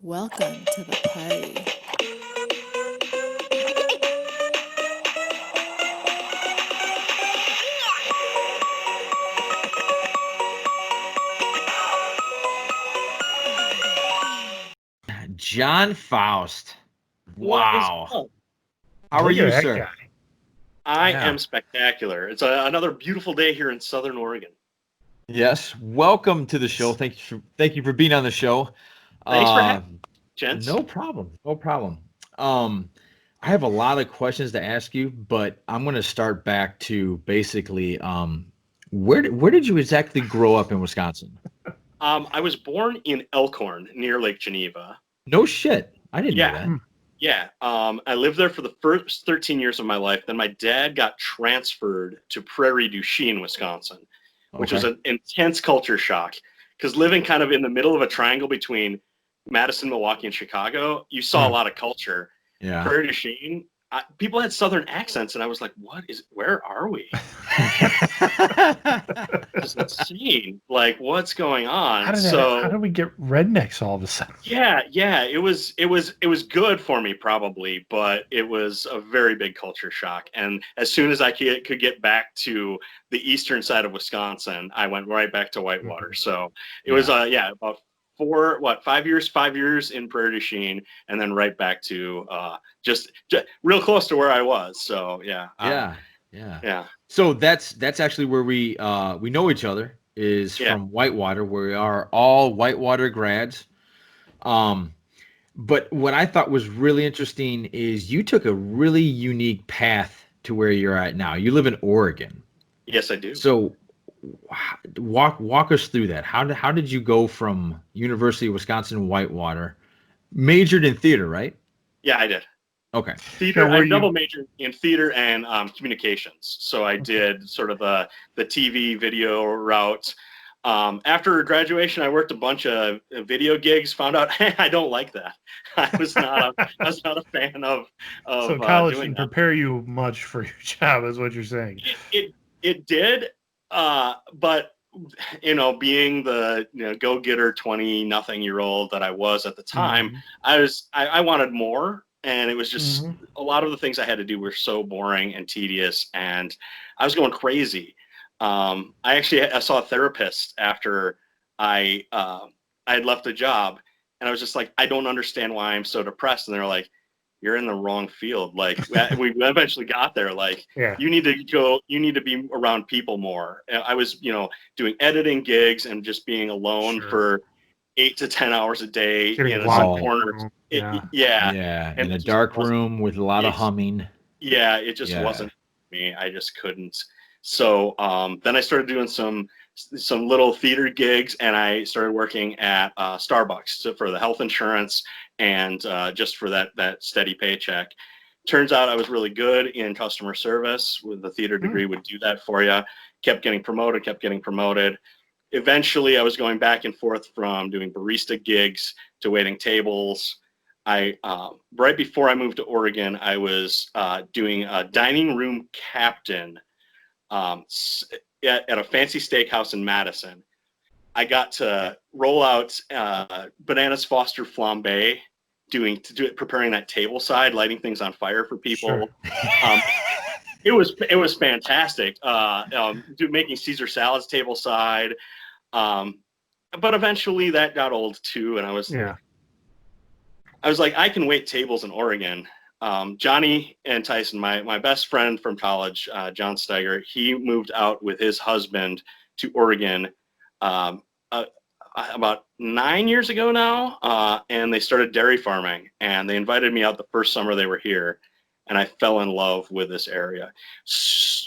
Welcome to the party. John Faust. What is Wow. up? How are Look at you, that sir? guy. I Yeah. am spectacular. It's another beautiful day here in Southern Oregon. Yes. Welcome to the show. Thank you for being on the show. Thanks for having me, gents. No problem. No problem. I have a lot of questions to ask you, but I'm going to start back to basically where did you exactly grow up in Wisconsin? I was born in Elkhorn near Lake Geneva. No shit. I didn't know Yeah. that. Yeah. I lived there for the first 13 years of my life. Then my dad got transferred to Prairie du Chien, Wisconsin, which was Okay. an intense culture shock because living kind of in the middle of a triangle between Madison, Milwaukee, and Chicago, you saw a lot of culture. Yeah. Prairie du Chien, people had Southern accents, and I was like, where are we? It's insane. Like, what's going on? How did we get rednecks all of a sudden? Yeah, it was good for me probably, but it was a very big culture shock. And as soon as I could get back to the eastern side of Wisconsin, I went right back to Whitewater. So it was about 5 years in Prairie du Chien, and then right back to just real close to where I was. So yeah. So that's actually where we know each other is from Whitewater. We are all Whitewater grads. But what I thought was really interesting is you took a really unique path to where you're at now. You live in Oregon. Yes, I do. So walk us through that. How did you go from University of Wisconsin Whitewater, majored in theater, right? Yeah, I did. Okay. Theater. I double majored in theater and communications. So I did sort of the TV video route. After graduation, I worked a bunch of video gigs. Found out, hey, I don't like that. I was not a fan of. So college didn't prepare you much for your job, is what you're saying. It did, but being the go-getter 20-nothing-year-old that I was at the time, I wanted more. And it was just a lot of the things I had to do were so boring and tedious, and I was going crazy. I saw a therapist after I had left a job, and I was just like, I don't understand why I'm so depressed. And they're like, you're in the wrong field. Like we eventually got there. Like you need to be around people more. I was doing editing gigs and just being alone for 8 to 10 hours a day in some corner. In a dark room with a lot of humming. Yeah, it just wasn't me. I just couldn't. So then I started doing some little theater gigs, and I started working at Starbucks for the health insurance and just for that steady paycheck. Turns out I was really good in customer service. With the theater degree would do that for you. Kept getting promoted. Eventually, I was going back and forth from doing barista gigs to waiting tables. Right before I moved to Oregon, I was doing a dining room captain at a fancy steakhouse in Madison. I got to roll out bananas Foster flambe, preparing that table side, lighting things on fire for people. Sure. It was fantastic. Making Caesar salads table side. But eventually that got old too, and I was like, I can wait tables in Oregon. Johnny and Tyson, my best friend from college, John Steiger, he moved out with his husband to Oregon about 9 years ago now, and they started dairy farming, and they invited me out the first summer they were here, and I fell in love with this area.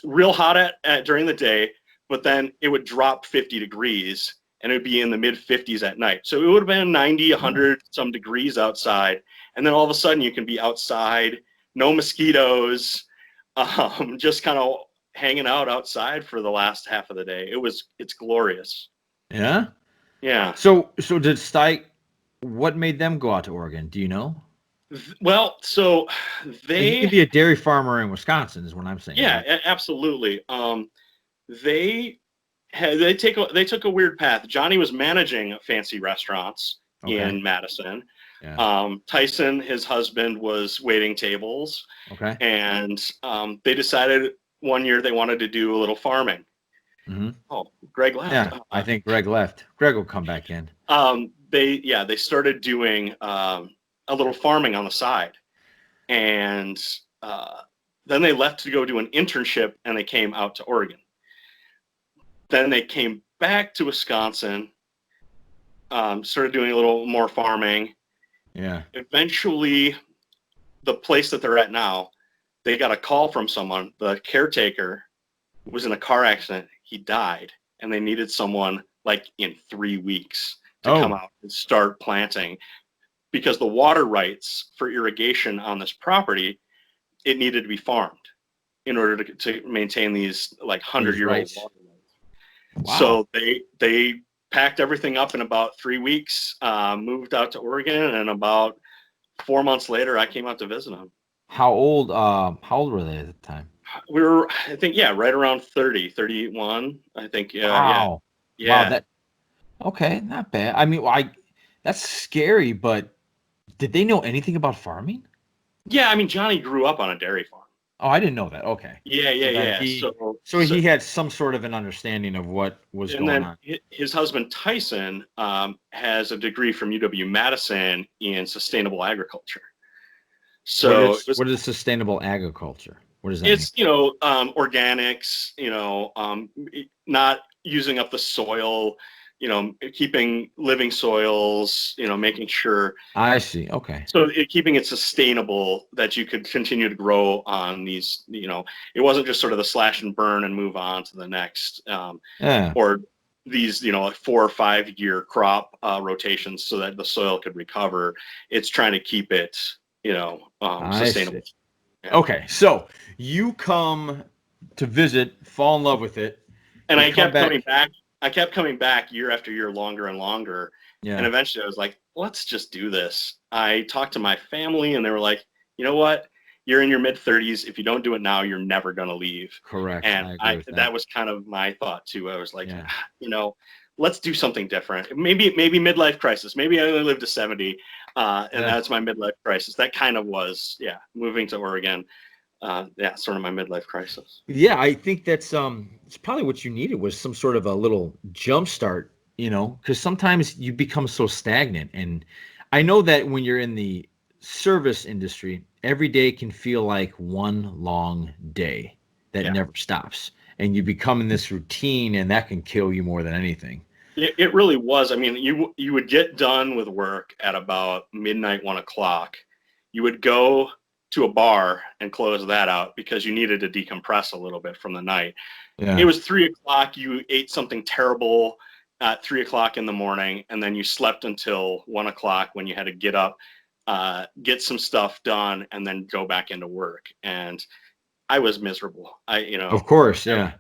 Real hot during the day, but then it would drop 50 degrees, and it would be in the mid-50s at night. So it would have been 90, 100 some degrees outside, and then all of a sudden you can be outside, no mosquitoes, just kind of hanging out outside for the last half of the day. It's glorious. Yeah? Yeah. So did Steig, what made them go out to Oregon? Do you know? Well, so you could be a dairy farmer in Wisconsin is what I'm saying. Yeah, right? Absolutely. They took a weird path. Johnny was managing fancy restaurants, in Madison. Yeah. Tyson, his husband, was waiting tables. Okay. And they decided one year they wanted to do a little farming. Mm-hmm. Oh, Greg left. Yeah, I think Greg left. Greg will come back in. They started doing a little farming on the side, and then they left to go do an internship, and they came out to Oregon. Then they came back to Wisconsin, started doing a little more farming. Yeah. Eventually, the place that they're at now, they got a call from someone. The caretaker was in a car accident. He died, and they needed someone like in 3 weeks to come out and start planting, because the water rights for irrigation on this property, it needed to be farmed in order to maintain these like 100-year-old water rights. Wow. So they packed everything up in about 3 weeks, moved out to Oregon, and about 4 months later, I came out to visit them. How old were they at the time? We were, I think, right around 30, 31, I think. Wow. Yeah. Wow, okay, not bad. I mean, that's scary, but did they know anything about farming? Yeah, I mean, Johnny grew up on a dairy farm. Oh, I didn't know that. Okay. Yeah. So he had some sort of an understanding of what was going on. His husband, Tyson, has a degree from UW-Madison in sustainable agriculture. So what is sustainable agriculture? What does that mean? It's, organics, not using up the soil, keeping living soils, making sure. I see. Okay. So keeping it sustainable, that you could continue to grow on these, it wasn't just sort of the slash and burn and move on to the next, or these, like 4 or 5 year crop rotations so that the soil could recover. It's trying to keep it, sustainable. Yeah. Okay. So you come to visit, fall in love with it. And I kept coming back year after year, longer and longer. Yeah. And eventually I was like, let's just do this. I talked to my family and they were like, you know what? You're in your mid-30s. If you don't do it now, you're never going to leave. Correct. And that was kind of my thought too. I was like, let's do something different. Maybe midlife crisis. Maybe I only live to 70. And that's my midlife crisis. That kind of was, moving to Oregon. Sort of my midlife crisis. Yeah, I think that's it's probably what you needed, was some sort of a little jump start, because sometimes you become so stagnant. And I know that when you're in the service industry, every day can feel like one long day that never stops. And you become in this routine, and that can kill you more than anything. It really was. I mean, you would get done with work at about midnight, 1 o'clock. You would go to a bar and close that out because you needed to decompress a little bit from the night. Yeah. It was 3 o'clock. You ate something terrible at 3 o'clock in the morning, and then you slept until 1 o'clock when you had to get up, get some stuff done, and then go back into work. And I was miserable. Of course. Yeah.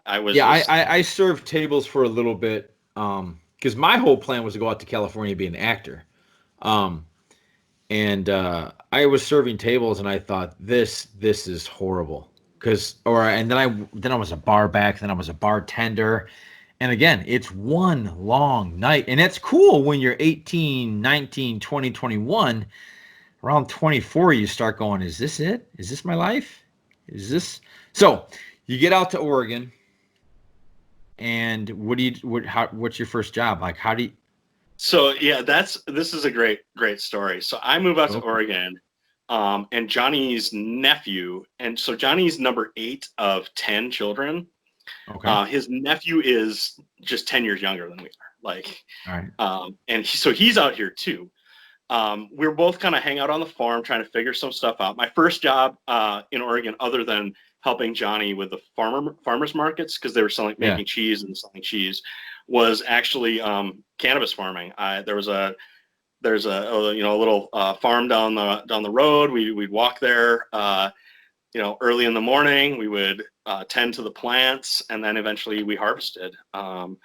I was. Yeah. I served tables for a little bit because my whole plan was to go out to California and be an actor. And I was serving tables, and I thought this is horrible. And then I was a bar back, then I was a bartender. And again, it's one long night. And it's cool when you're 18, 19, 20, 21. Around 24, you start going, is this it? Is this my life? Is this? So you get out to Oregon, and what's your first job? Like, how do you? So this is a great story. So I move out to Oregon, and Johnny's nephew, and so Johnny's number 8 of 10 children. Okay. His nephew is just 10 years younger than we are. Like, all right. And so he's out here too. We're both kind of hang out on the farm trying to figure some stuff out. My first job in Oregon, other than helping Johnny with the farmers markets, because they were making cheese and selling cheese, was actually cannabis farming. There's a little farm down the road. We'd walk there, early in the morning. We would tend to the plants, and then eventually we harvested. And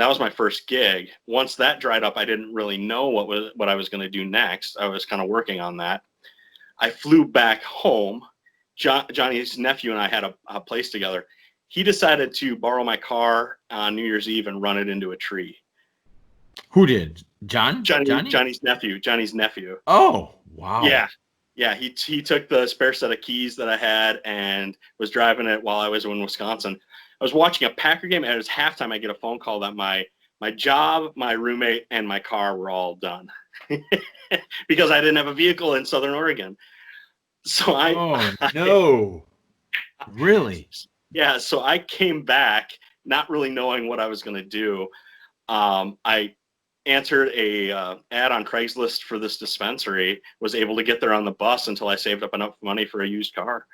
that was my first gig. Once that dried up, I didn't really know what I was going to do next. I was kind of working on that. I flew back home. Johnny's nephew and I had a place together. He decided to borrow my car on New Year's Eve and run it into a tree. Who did? Johnny? Johnny's nephew. Oh, wow. Yeah. He took the spare set of keys that I had and was driving it while I was in Wisconsin. I was watching a Packer game, and it was halftime. I get a phone call that my job, my roommate, and my car were all done because I didn't have a vehicle in Southern Oregon. So no. Really? Yeah. So I came back not really knowing what I was going to do. I answered a ad on Craigslist for this dispensary, was able to get there on the bus until I saved up enough money for a used car.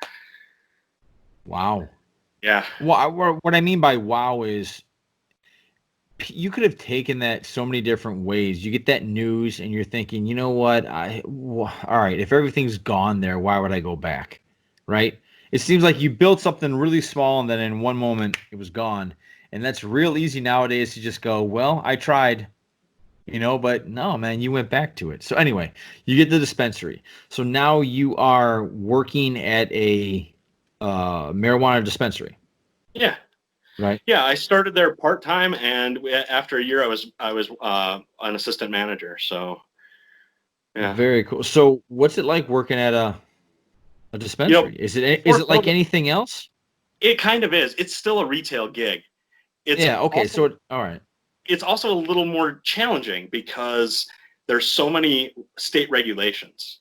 Wow. Yeah. Well, what I mean by wow is you could have taken that so many different ways. You get that news and you're thinking, you know what? All right, if everything's gone there, why would I go back? Right? It seems like you built something really small and then in one moment it was gone. And that's real easy nowadays to just go, well, I tried, but no, man, you went back to it. So anyway, you get the dispensary. So now you are working at a marijuana dispensary. Yeah. Right. Yeah, I started there part-time, and after a year I was an assistant manager. So yeah. Very cool. So what's it like working at a dispensary? Is it like anything else? It kind of is. It's still a retail gig. Okay. All right. It's also a little more challenging because there's so many state regulations.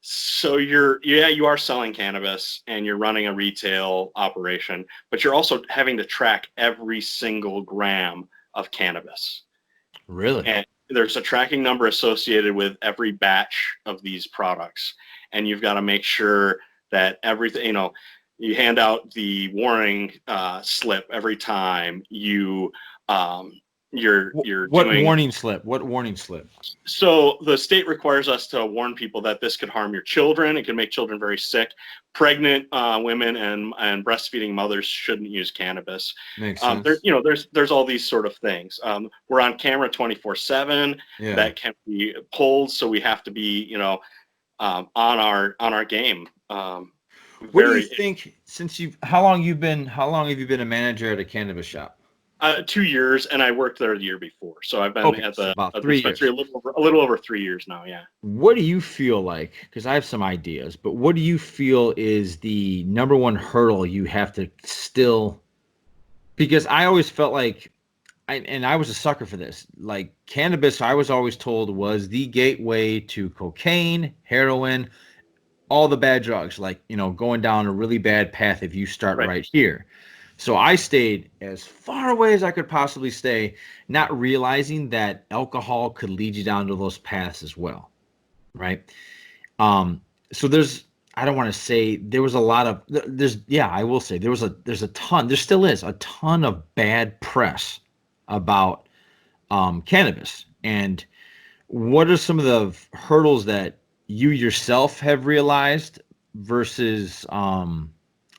So you are selling cannabis and you're running a retail operation, but you're also having to track every single gram of cannabis. Really? And there's a tracking number associated with every batch of these products. And you've got to make sure that everything, you hand out the warning slip every time you're what doing warning slip? What warning slip? So the state requires us to warn people that this could harm your children. It can make children very sick. Pregnant women and breastfeeding mothers shouldn't use cannabis. Makes sense. There's all these sort of things. We're on camera 24/7. Yeah. That can be pulled, so we have to be on our game. What do you think? How long have you been a manager at a cannabis shop? 2 years, and I worked there the year before. So I've been at about 3 years. A little over 3 years now. Yeah. What do you feel like? Because I have some ideas, but what do you feel is the number one hurdle you have to still? Because I always felt like, I was a sucker for this. Like cannabis, I was always told was the gateway to cocaine, heroin, all the bad drugs. Like going down a really bad path if you start right here. So I stayed as far away as I could possibly stay, not realizing that alcohol could lead you down to those paths as well, right? So I don't want to say there was a lot of, I will say there still is a ton of bad press about cannabis. And what are some of the hurdles that you yourself have realized versus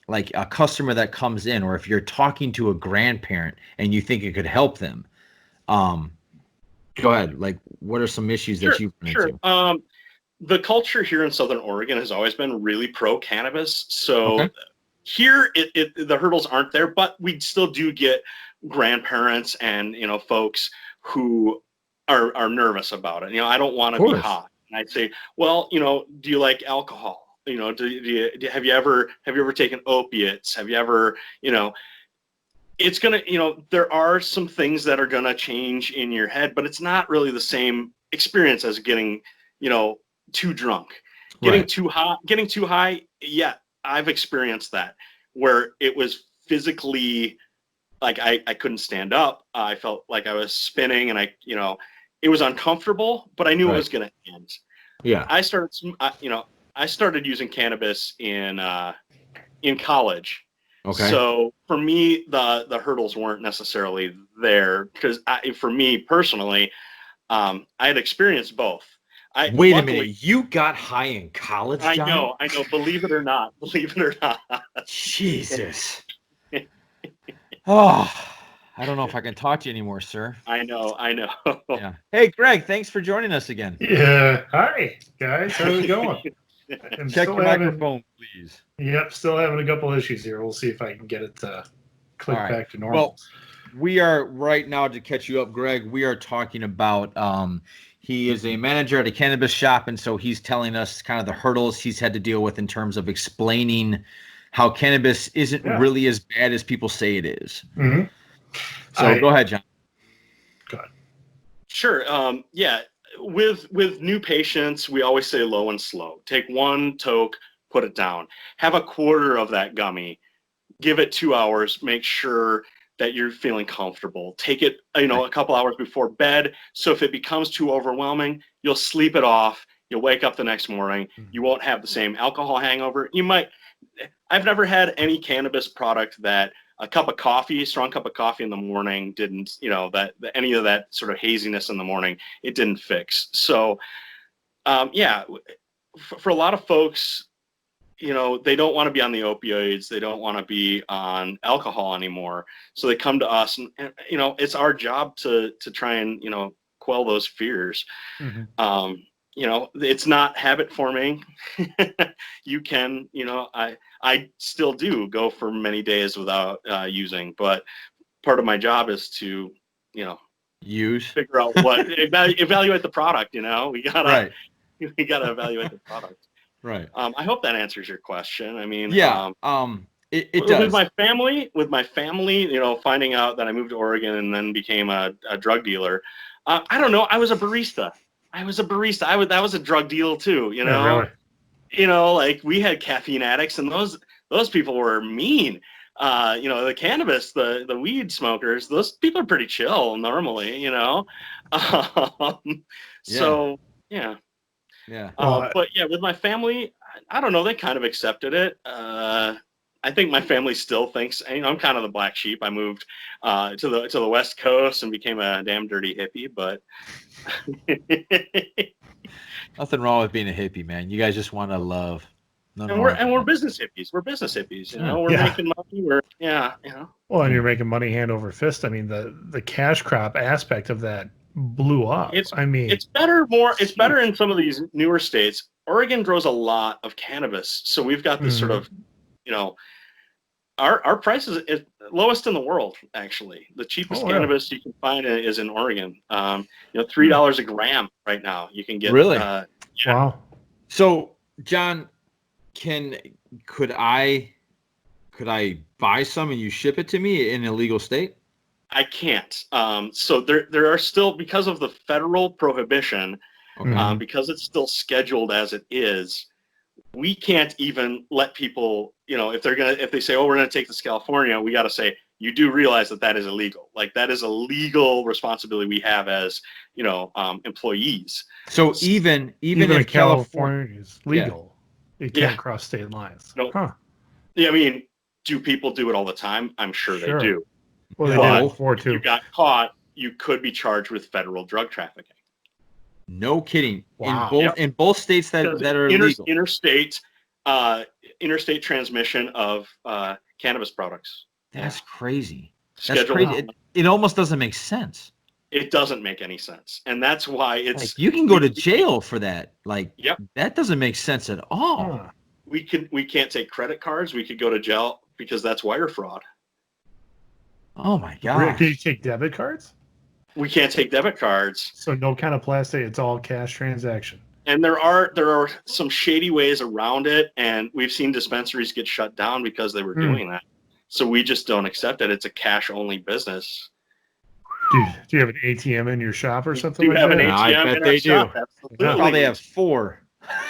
like a customer that comes in, or if you're talking to a grandparent and you think it could help them? Go ahead. Like, what are some issues that you've run into? The culture here in Southern Oregon has always been really pro cannabis. So here the hurdles aren't there, but we still do get grandparents and folks who are nervous about it. I don't want to be hot. And I'd say, well, do you like alcohol? Have you ever taken opiates? Have you ever, it's going to, there are some things that are going to change in your head, but it's not really the same experience as getting, too drunk, getting too high. Yeah. I've experienced that where it was physically like, I couldn't stand up. I felt like I was spinning and it was uncomfortable, but I knew it was going to end. Yeah. I started using cannabis in college. Okay. So for me, the hurdles weren't necessarily there because for me personally, I had experienced both. Wait a minute, you got high in college, John? I know. Believe it or not. Jesus. Oh, I don't know if I can talk to you anymore, sir. I know. Yeah. Hey, Greg, thanks for joining us again. Yeah. Hi, guys. How's it going? Check your microphone, please. Yep, still having a couple issues here. We'll see if I can get it to click back to normal. Well, we are right now, to catch you up, Greg, we are talking about he is a manager at a cannabis shop, and so he's telling us kind of the hurdles he's had to deal with in terms of explaining how cannabis isn't really as bad as people say it is. Mm-hmm. So go ahead, John. Go ahead. Sure. With new patients, we always say low and slow. Take one toke, put it down. Have a quarter of that gummy. Give it 2 hours. Make sure that you're feeling comfortable. Take it, a couple hours before bed. So if it becomes too overwhelming, you'll sleep it off. You'll wake up the next morning. You won't have the same alcohol hangover. I've never had any cannabis product that a strong cup of coffee in the morning didn't, any of that sort of haziness in the morning, it didn't fix. So, for a lot of folks, they don't want to be on the opioids. They don't want to be on alcohol anymore. So they come to us, and it's our job to try and, quell those fears. Mm-hmm. It's not habit forming. You can, I still do go for many days without using, but part of my job is to, figure out what, evaluate the product, we gotta evaluate the product. Right. I hope that answers your question. I mean, it does. With my family, finding out that I moved to Oregon and then became a drug dealer. I don't know. I was a barista. That was a drug deal too, Yeah, really? Like we had caffeine addicts, and those people were mean. The cannabis, the weed smokers, those people are pretty chill normally, So yeah. Yeah. But yeah, with my family, I don't know. They kind of accepted it. I think my family still thinks, I'm kind of the black sheep. I moved to the West Coast and became a damn dirty hippie, but nothing wrong with being a hippie, man. You guys just want to love. We're business hippies. We're business hippies. We're making money. Well, and you're making money hand over fist. I mean, the cash crop aspect of that blew up. It's better in some of these newer states. Oregon grows a lot of cannabis, so we've got this sort of, our price is lowest in the world. Actually, the cheapest cannabis you can find is in Oregon. $3 a gram right now. You can get really. Wow. So, John, could I buy some and you ship it to me in a legal state? I can't. So there are still, because of the federal prohibition, because it's still scheduled as it is, we can't even let people, if they say, we're going to take this to California, we got to say, you do realize that is illegal. Like that is a legal responsibility we have as, employees. So even if California is legal, it can't cross state lines. No. Huh. Yeah. I mean, do people do it all the time? I'm sure they do. Well, they did before too. If you got caught, you could be charged with federal drug trafficking. No kidding. Wow. In both states that are legal. Interstate transmission of cannabis products. That's crazy. That's crazy. It almost doesn't make sense. It doesn't make any sense, and that's why it's. You can go to jail for that. That doesn't make sense at all. We can't take credit cards. We could go to jail because that's wire fraud. Oh my God! Can you take debit cards? We can't take debit cards. So no kind of plastic. It's all cash transaction. And there are some shady ways around it, and we've seen dispensaries get shut down because they were doing that. So we just don't accept it. It's a cash only business. Do you have an ATM in your shop or something? Do you have an ATM? I bet they do. They probably have 4.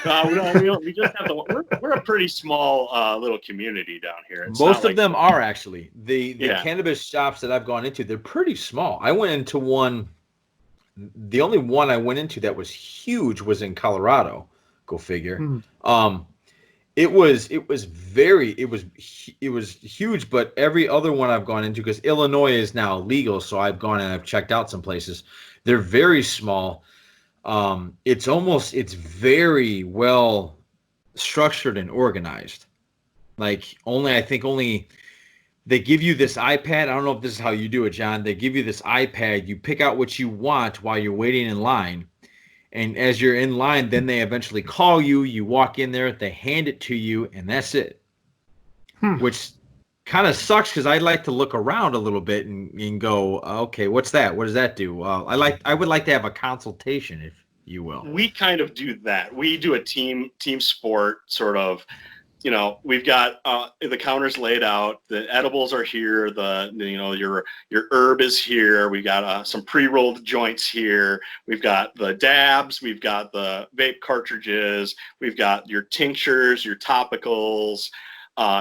We just have we're a pretty small little community down here. Most of them are actually the cannabis shops that I've gone into. They're pretty small. I went into one. The only one I went into that was huge was in Colorado. Go figure. It was huge, but every other one I've gone into, because Illinois is now legal, so I've gone and I've checked out some places. They're very small. It's very well structured and organized. I think they give you this iPad. I don't know if this is how you do it, John. They give you this iPad. You pick out what you want while you're waiting in line. And as you're in line, then they eventually call you. You walk in there, they hand it to you, and that's it. Which kind of sucks because I like to look around a little bit and go, okay, what's that? What does that do? I would like to have a consultation, if you will. We kind of do that. We do a team sport sort of. We've got the counters laid out. The edibles are here. Your herb is here. We've got some pre-rolled joints here. We've got the dabs. We've got the vape cartridges. We've got your tinctures, your topicals,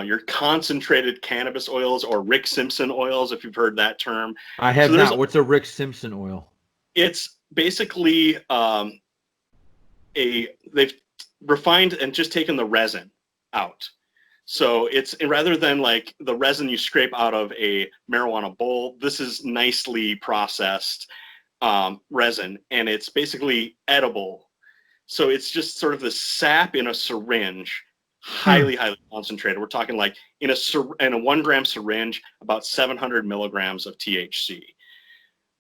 your concentrated cannabis oils or Rick Simpson oils, if you've heard that term. I have not. What's a Rick Simpson oil? It's basically they've refined and just taken the resin out. So it's rather than like the resin you scrape out of a marijuana bowl, this is nicely processed resin, and it's basically edible. So it's just sort of the sap in a syringe, highly concentrated. We're talking like in a 1 gram syringe, about 700 milligrams of THC.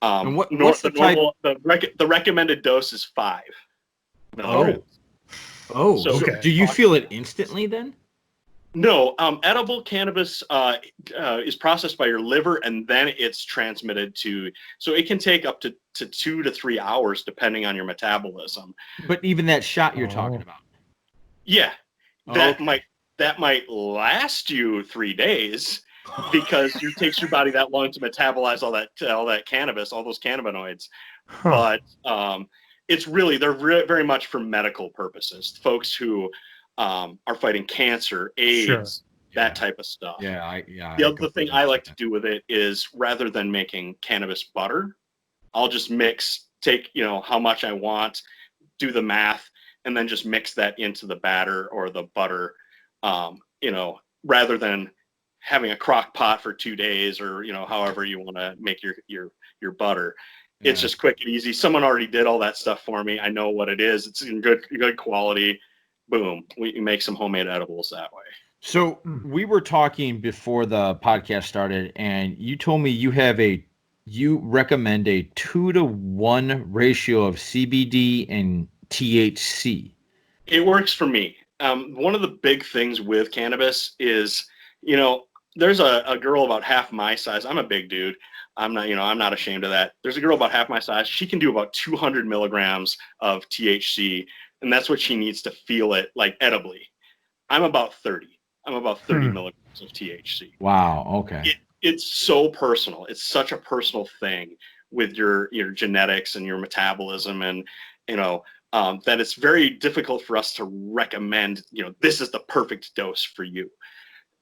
And what's the recommended dose is 5 milligrams. So do you feel it instantly then? No, edible cannabis is processed by your liver, and then it's transmitted so it can take up to 2 to 3 hours depending on your metabolism. But even that shot you're talking about. Yeah, that might last you 3 days because it takes your body that long to metabolize all that cannabis, all those cannabinoids. But it's really, they're very much for medical purposes. Folks who are fighting cancer, AIDS, that type of stuff. The other thing I like to do with it is, rather than making cannabis butter, I'll just take how much I want, do the math, and then just mix that into the batter or the butter, rather than having a crock pot for 2 days or, however you want to make your butter. It's just quick and easy. Someone already did all that stuff for me. I know what it is. It's in good quality. Boom. We make some homemade edibles that way. So we were talking before the podcast started, and you told me you recommend a 2-to-1 ratio of CBD and THC. It works for me. One of the big things with cannabis is, there's a girl about half my size. I'm a big dude. I'm not ashamed of that. There's a girl about half my size. She can do about 200 milligrams of THC, and that's what she needs to feel it like edibly. I'm about 30. I'm about 30 milligrams of THC. Wow. Okay. It's so personal. It's such a personal thing with your genetics and your metabolism, and that it's very difficult for us to recommend. This is the perfect dose for you.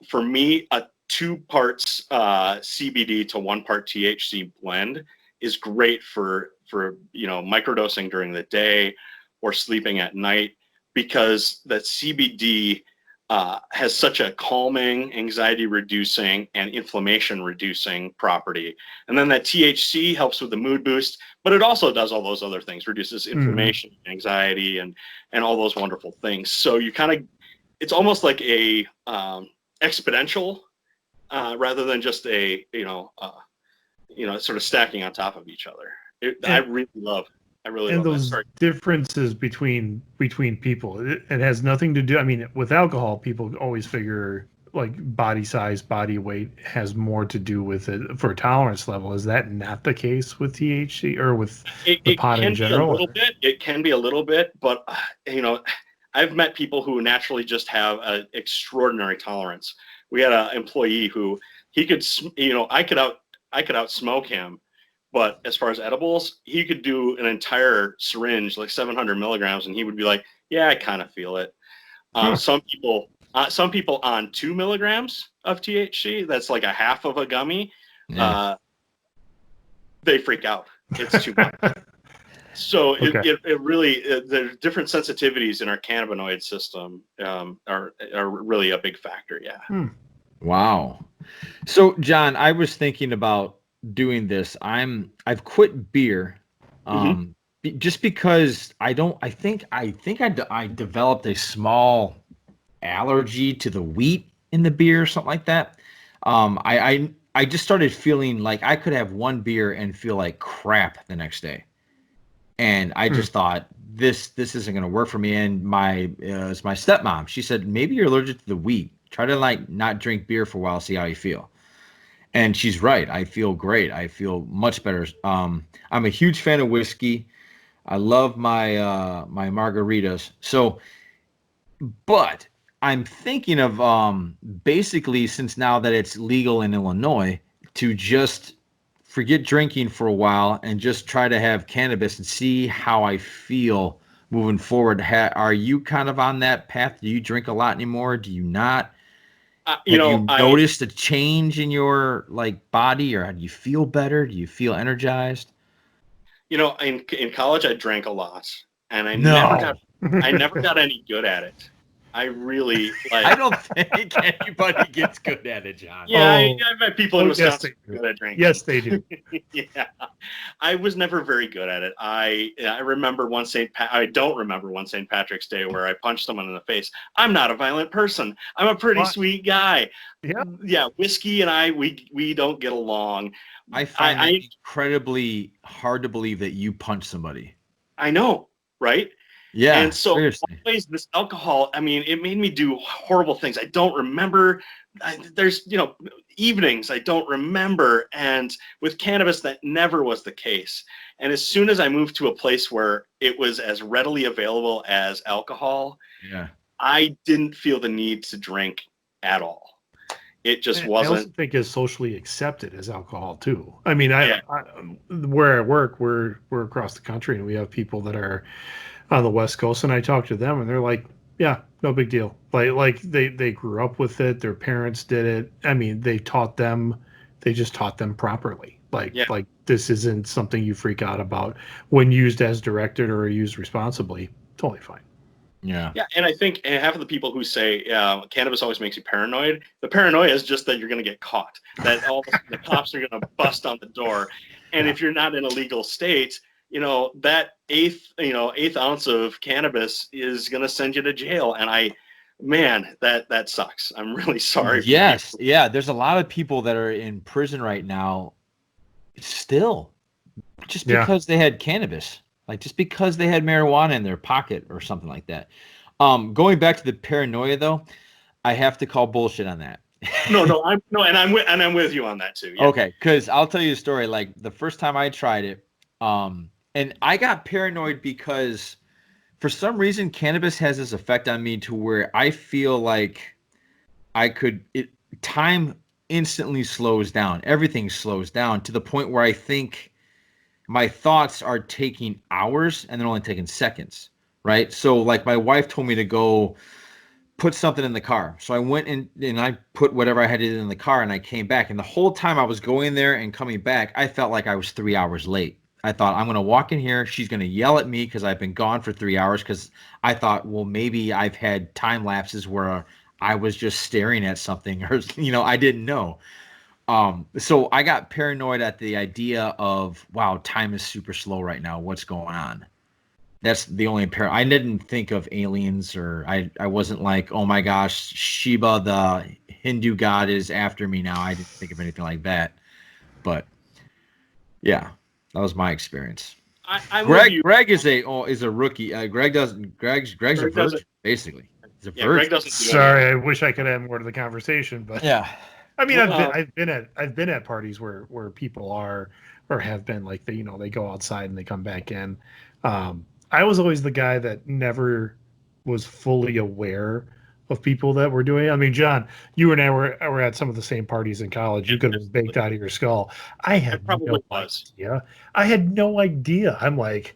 For me, a 2 parts CBD to 1 part THC blend is great for microdosing during the day or sleeping at night, because that CBD has such a calming, anxiety reducing, and inflammation reducing property. And then that THC helps with the mood boost, but it also does all those other things, reduces inflammation, anxiety, and all those wonderful things. So it's almost like a exponential rather than just a sort of stacking on top of each other. I really love those differences between people. It has nothing to do. I mean, with alcohol, people always figure like body size, body weight has more to do with it for tolerance level. Is that not the case with THC or with the pot in general? It can be a little bit, but I've met people who naturally just have an extraordinary tolerance. We had an employee who he could, I could outsmoke him, but as far as edibles, he could do an entire syringe, like 700 milligrams, and he would be like, "Yeah, I kind of feel it." Some people on 2 milligrams of THC, that's like a half of a gummy. Yeah. They freak out. It's too much. So it really, the different sensitivities in our cannabinoid system are really a big factor. Yeah. Think So, John, I was thinking about doing this. I've quit beer, just because I think I developed a small allergy to the wheat in the beer, something like that. I just started feeling like I could have one beer and feel like crap the next day. And I just thought this isn't going to work for me. And it's my stepmom. She said, maybe you're allergic to the wheat. Try to like not drink beer for a while, see how you feel. And she's right. I feel great. I feel much better. I'm a huge fan of whiskey. I love my my margaritas. So, but I'm thinking of basically, since now that it's legal in Illinois, to just forget drinking for a while and just try to have cannabis and see how I feel moving forward. Are you kind of on that path? Do you drink a lot anymore? Do you not? Have you noticed a change in your like body, or do you feel better? Do you feel energized? In college I drank a lot, and I No. never got any good at it. I really like. I don't think anybody gets good at it, John. Yeah, I've met people in Wisconsin yes, good at drinking. Yes, they do. Yeah, I was never very good at it. I remember one I don't remember one St. Patrick's Day where I punched someone in the face. I'm not a violent person. I'm a pretty sweet guy. Yeah. Whiskey and we don't get along. I find it incredibly hard to believe that you punched somebody. I know, right? Yeah. And so seriously. always this alcohol, I mean, it made me do horrible things. I don't remember. There's, evenings I don't remember. And with cannabis, that never was the case. And as soon as I moved to a place where it was as readily available as alcohol, I didn't feel the need to drink at all. It just wasn't. I also think it's socially accepted as alcohol too. I mean, where I work, we're across the country, and we have people that are on the West Coast, and I talk to them, and they're like, "Yeah, no big deal." Like they grew up with it. Their parents did it. I mean, they just taught them properly. Like this isn't something you freak out about when used as directed or used responsibly. Totally fine. Yeah, and I think half of the people who say cannabis always makes you paranoid, the paranoia is just that you're going to get caught, that all the cops are going to bust on the door, and if you're not in a legal state, that eighth ounce of cannabis is going to send you to jail, and that sucks. I'm really sorry. Yes, yeah. There's a lot of people that are in prison right now, still, just because they had cannabis. Like just because they had marijuana in their pocket or something like that. Going back to the paranoia though, I have to call bullshit on that. I'm with you on that too. Yeah. Okay, because I'll tell you a story. Like the first time I tried it, and I got paranoid because for some reason cannabis has this effect on me to where I feel like time instantly slows down. Everything slows down to the point where I think my thoughts are taking hours and they're only taking seconds, right? So like my wife told me to go put something in the car. So I went in and I put whatever I had in the car, and I came back. And the whole time I was going there and coming back, I felt like I was 3 hours late. I thought, I'm going to walk in here. She's going to yell at me because I've been gone for 3 hours, because I thought, well, maybe I've had time lapses where I was just staring at something, or, I didn't know. So I got paranoid at the idea of, wow, time is super slow right now. What's going on? That's the only I didn't think of aliens, or I wasn't like, oh my gosh, Shiva, the Hindu god, is after me now. I didn't think of anything like that. But yeah, that was my experience. Greg is a rookie. Greg's a virgin, basically. He's a virgin. Greg doesn't do Sorry, I wish I could add more to the conversation, but yeah. I mean, I've been at parties where people are or have been like they go outside and they come back in. I was always the guy that never was fully aware of people that were doing it. I mean, John, you and I were at some of the same parties in college. You could have baked out of your skull. I had no idea. I had no idea. I'm like,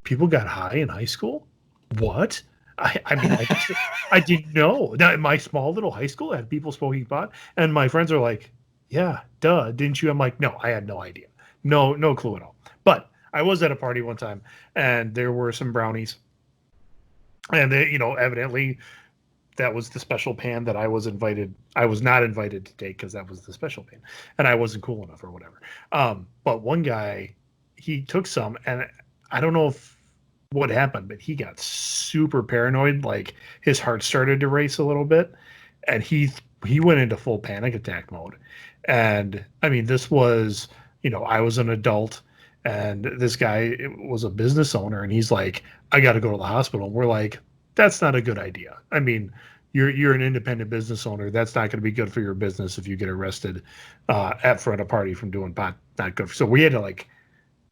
people got high in high school? What? I mean, I didn't know. Now, in my small little high school, I had people smoking pot, and my friends are like, yeah, duh, didn't you? I'm like, no, I had no idea. No clue at all. But I was at a party one time, and there were some brownies. And they, evidently that was the special pan that I was not invited to take, because that was the special pan, and I wasn't cool enough or whatever. But one guy, he took some, and I don't know what happened, but he got super paranoid. Like his heart started to race a little bit, and he went into full panic attack mode. And I mean, this was, I was an adult, and this guy was a business owner, and he's like, I got to go to the hospital. And we're like, that's not a good idea. I mean, you're an independent business owner. That's not going to be good for your business if you get arrested at front of party from doing pot. Not good. So we had to like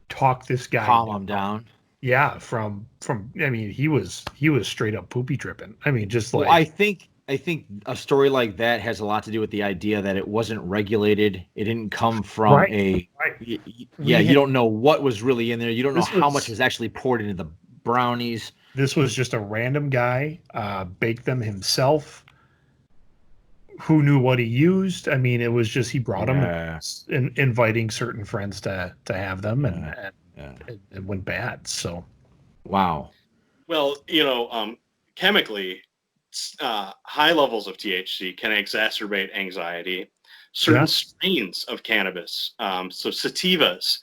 talk this guy Calm him down. Yeah, from I mean, he was straight up poopy tripping. I mean, just like Well, I think a story like that has a lot to do with the idea that it wasn't regulated. It didn't come from Right. You don't know what was really in there. You don't know how much was actually poured into the brownies. This was just a random guy, baked them himself. Who knew what he used? I mean, it was just he brought them and inviting certain friends to have them, and it went bad. So, wow. Well, chemically, high levels of THC can exacerbate anxiety. Certain strains of cannabis, so sativas.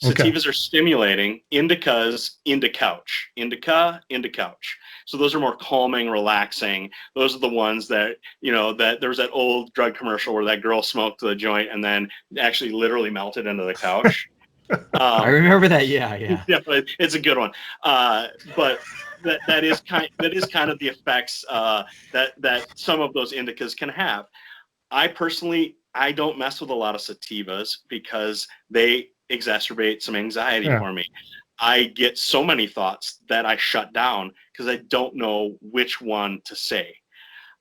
Sativas are stimulating. Indicas, couch. Indica, couch. So those are more calming, relaxing. Those are the ones that, that there was that old drug commercial where that girl smoked the joint and then actually literally melted into the couch. I remember that. Yeah. Yeah, it's a good one. But that is kind of the effects that some of those indicas can have. I personally don't mess with a lot of sativas because they exacerbate some anxiety for me. I get so many thoughts that I shut down because I don't know which one to say.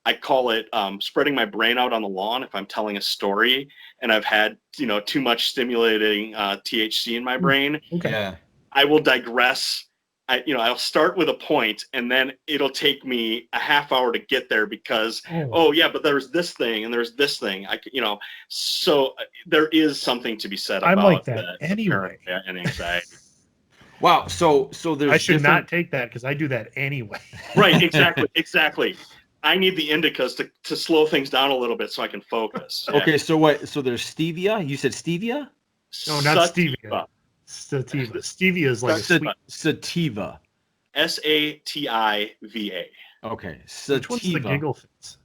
I call it spreading my brain out on the lawn if I'm telling a story and I've had too much stimulating THC in my brain. Yeah. I will digress. I'll start with a point and then it'll take me a half hour to get there because but there's this thing and there's this thing. So there is something to be said about I'm like that anyway. And anxiety. Wow. So there's I should not take that because I do that anyway. Right. Exactly. I need the indicas to slow things down a little bit so I can focus. Okay. So what? So there's stevia. You said stevia? No, not stevia. Sativa. Stevia is like a sweet. Sativa. Sativa. Okay. Sativa. Which one's the giggle fits?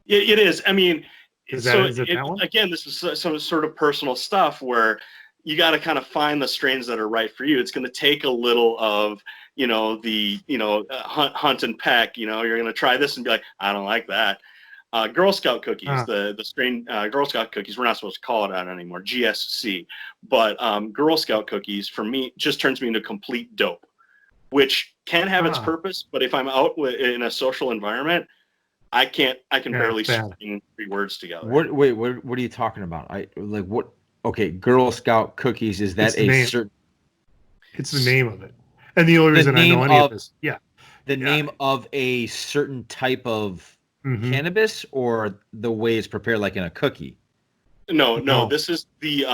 It is. I mean, is that one? Again, this is some sort of personal stuff where you got to kind of find the strains that are right for you. It's going to take a little of, hunt and peck. You're going to try this and be like, I don't like that. Girl Scout cookies, the strain Girl Scout cookies, we're not supposed to call it that anymore, GSC. But Girl Scout cookies, for me, just turns me into complete dope, which can have its purpose. But if I'm out in a social environment, I can barely string 3 words together. What are you talking about? Okay, Girl Scout cookies, is that certain... It's the name of it. And the only reason I know any of this... Yeah. The name of a certain type of cannabis or the way it's prepared like in a cookie? No. This is the...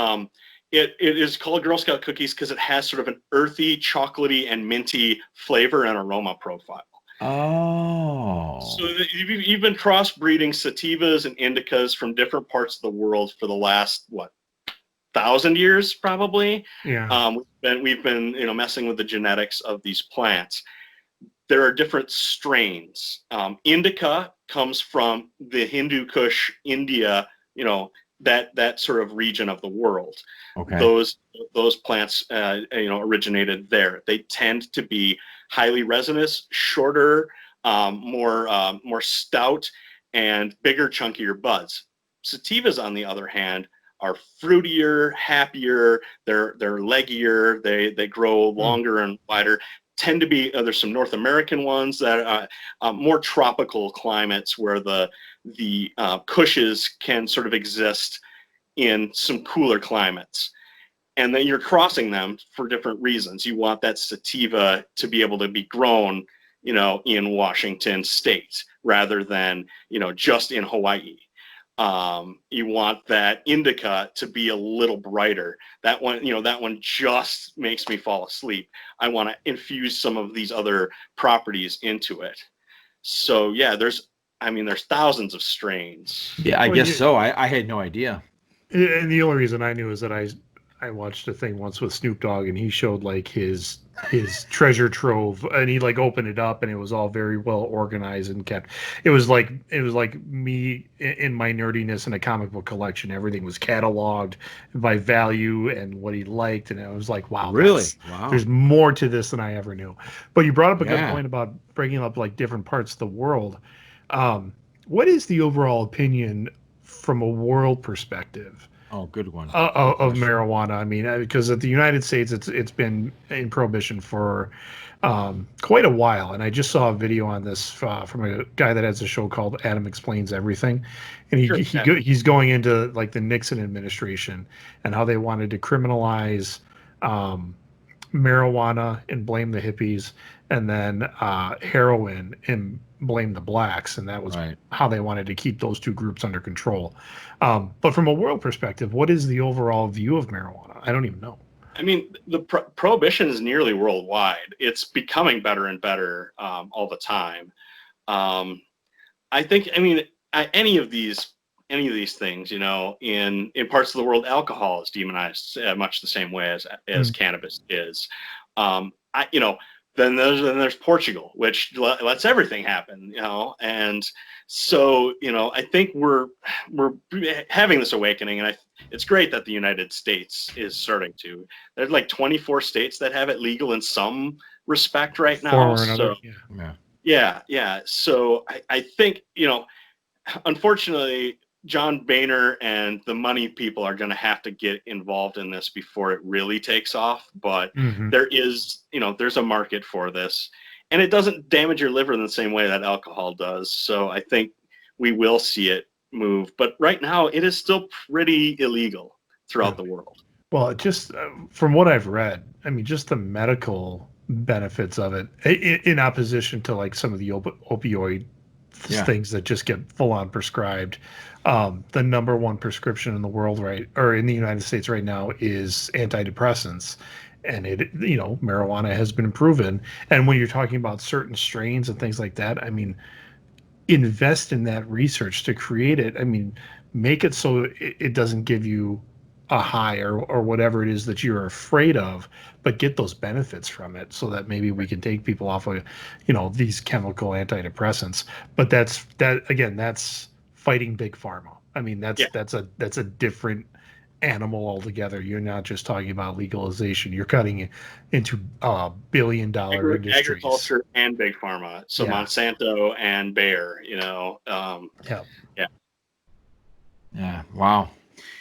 It is called Girl Scout cookies because it has sort of an earthy, chocolatey, and minty flavor and aroma profile. Oh. So you've been crossbreeding sativas and indicas from different parts of the world for the last, 1,000 years probably. Yeah. We've been messing with the genetics of these plants. There are different strains. Indica comes from the Hindu Kush, India, that sort of region of the world. Okay. Those plants originated there. They tend to be highly resinous, shorter, more stout, and bigger, chunkier buds. Sativas, on the other hand, are fruitier, happier, they're leggier, they grow longer and wider. Tend to be there's some North American ones that are more tropical climates where the Kushes can sort of exist in some cooler climates. And then you're crossing them for different reasons. You want that sativa to be able to be grown, in Washington State rather than, just in Hawaii. You want that indica to be a little brighter. That one just makes me fall asleep. I want to infuse some of these other properties into it. So yeah, there's thousands of strains. Yeah, I guess so. I had no idea. And the only reason I knew is that I watched a thing once with Snoop Dogg and he showed like his treasure trove and he like opened it up and it was all very well organized and kept. It was like me in my nerdiness in a comic book collection. Everything was cataloged by value and what he liked, and I was like, wow, really? Wow. There's more to this than I ever knew. But you brought up a good point about bringing up like different parts of the world. what is the overall opinion from a world perspective Oh, good one. of marijuana? I mean, because at the United States, it's been in prohibition for quite a while, and I just saw a video on this from a guy that has a show called Adam Explains Everything, and he's going into like the Nixon administration and how they wanted to criminalize marijuana and blame the hippies, and then heroin and blame the blacks, and that was how they wanted to keep those two groups under control. But from a world perspective, what is the overall view of marijuana? I don't even know. I mean, the prohibition is nearly worldwide. It's becoming better and better all the time. I think, I mean, any of these things, you know, in parts of the world, alcohol is demonized much the same way as cannabis is. You know, then there's Portugal, which lets everything happen, you know, and so, you know, I think we're having this awakening, and it's great that the United States is starting to. There's like 24 states that have it legal in some respect right now. So, yeah. So I think, you know, unfortunately, John Boehner and the money people are going to have to get involved in this before it really takes off. But there is, you know, there's a market for this, and it doesn't damage your liver in the same way that alcohol does. So I think we will see it move. But right now, it is still pretty illegal throughout the world. Well, just from what I've read, I mean, just the medical benefits of it in opposition to like some of the opioid things that just get full on prescribed. The number one prescription in the world, or in the United States right now, is antidepressants. And it, you know, marijuana has been proven. And when you're talking about certain strains and things like that, I mean, invest in that research to create it. I mean, make it so it doesn't give you a high or whatever it is that you're afraid of, but get those benefits from it so that maybe we can take people off of, you know, these chemical antidepressants. But that's fighting big pharma. I mean, that's a different animal altogether. You're not just talking about legalization. You're cutting into billion-dollar industries. Agriculture and big pharma. So Monsanto and Bayer, you know. Yeah. Wow.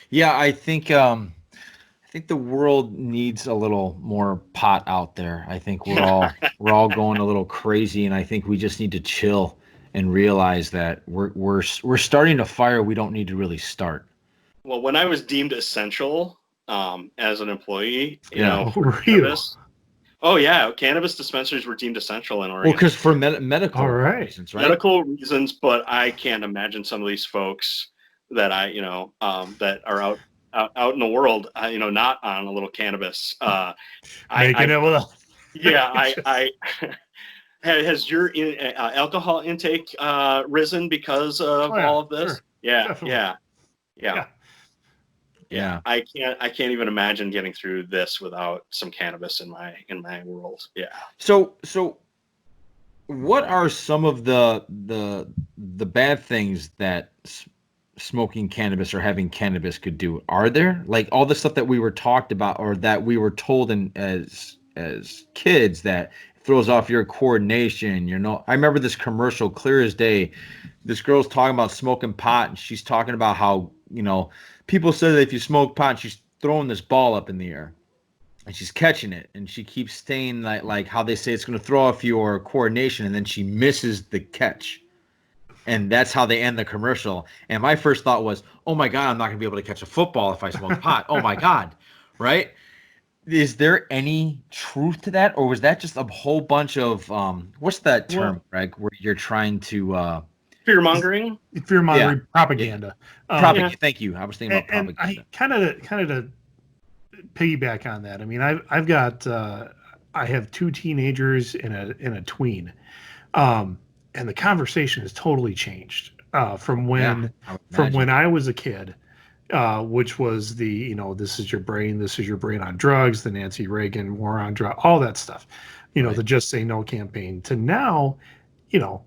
Yeah, I think the world needs a little more pot out there. I think we're all going a little crazy, and I think we just need to chill and realize that we're starting a fire we don't need to really start. Well, when I was deemed essential as an employee, you know, cannabis, cannabis dispensaries were deemed essential in Oregon. Well, because for medical reasons, right? Medical reasons, but I can't imagine some of these folks that that are out in the world, you know, not on a little cannabis. Has your alcohol intake risen because of all of this? Sure. Yeah. I can't even imagine getting through this without some cannabis in my world. Yeah. So what are some of the bad things that smoking cannabis or having cannabis could do? Are there, like, all the stuff that we were talked about or that we were told as kids that throws off your coordination? You know, I remember this commercial clear as day. This girl's talking about smoking pot, and she's talking about how, you know, people say that if you smoke pot, she's throwing this ball up in the air and she's catching it, and she keeps saying like how they say it's going to throw off your coordination, and then she misses the catch. And that's how they end the commercial. And my first thought was, oh my God, I'm not going to be able to catch a football if I smoke pot. Oh my God. Right? Is there any truth to that? Or was that just a whole bunch of, what's that term, Greg, where you're trying to... fear-mongering? Propaganda. Propaganda. Thank you. I was thinking about propaganda. And I kind of to piggyback on that. I mean, I've got, I have two teenagers and a tween. And the conversation has totally changed from when I was a kid, which was the, you know, this is your brain on drugs, the Nancy Reagan war on drugs, all that stuff, you know, the Just Say No campaign, to now, you know,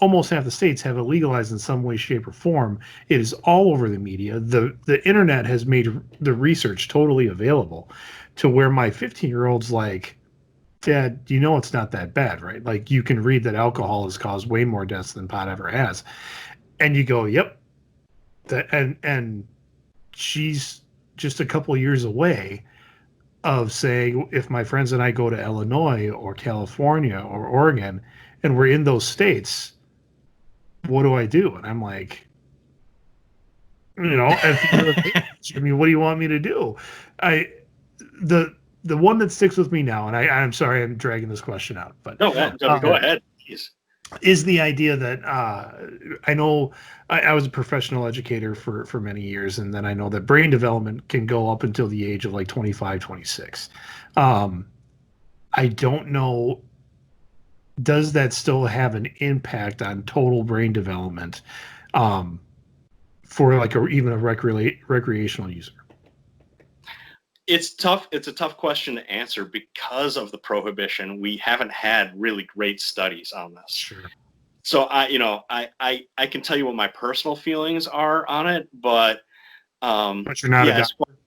almost half the states have it legalized in some way, shape, or form. It is all over the media. The internet has made the research totally available to where my 15-year-old's like, Dad, you know it's not that bad, right? Like you can read that alcohol has caused way more deaths than pot ever has. And you go, yep. And she's just a couple of years away of saying, if my friends and I go to Illinois or California or Oregon and we're in those states, what do I do? And I'm like, if you're of age, I mean, what do you want me to do? The one that sticks with me now, and I'm sorry I'm dragging this question out, but No, go ahead, please. Is the idea that I know I was a professional educator for many years, and then I know that brain development can go up until the age of like 25, 26. I don't know, does that still have an impact on total brain development for like even a recreational user? It's tough. It's a tough question to answer because of the prohibition. We haven't had really great studies on this. Sure. So I can tell you what my personal feelings are on it, but you're not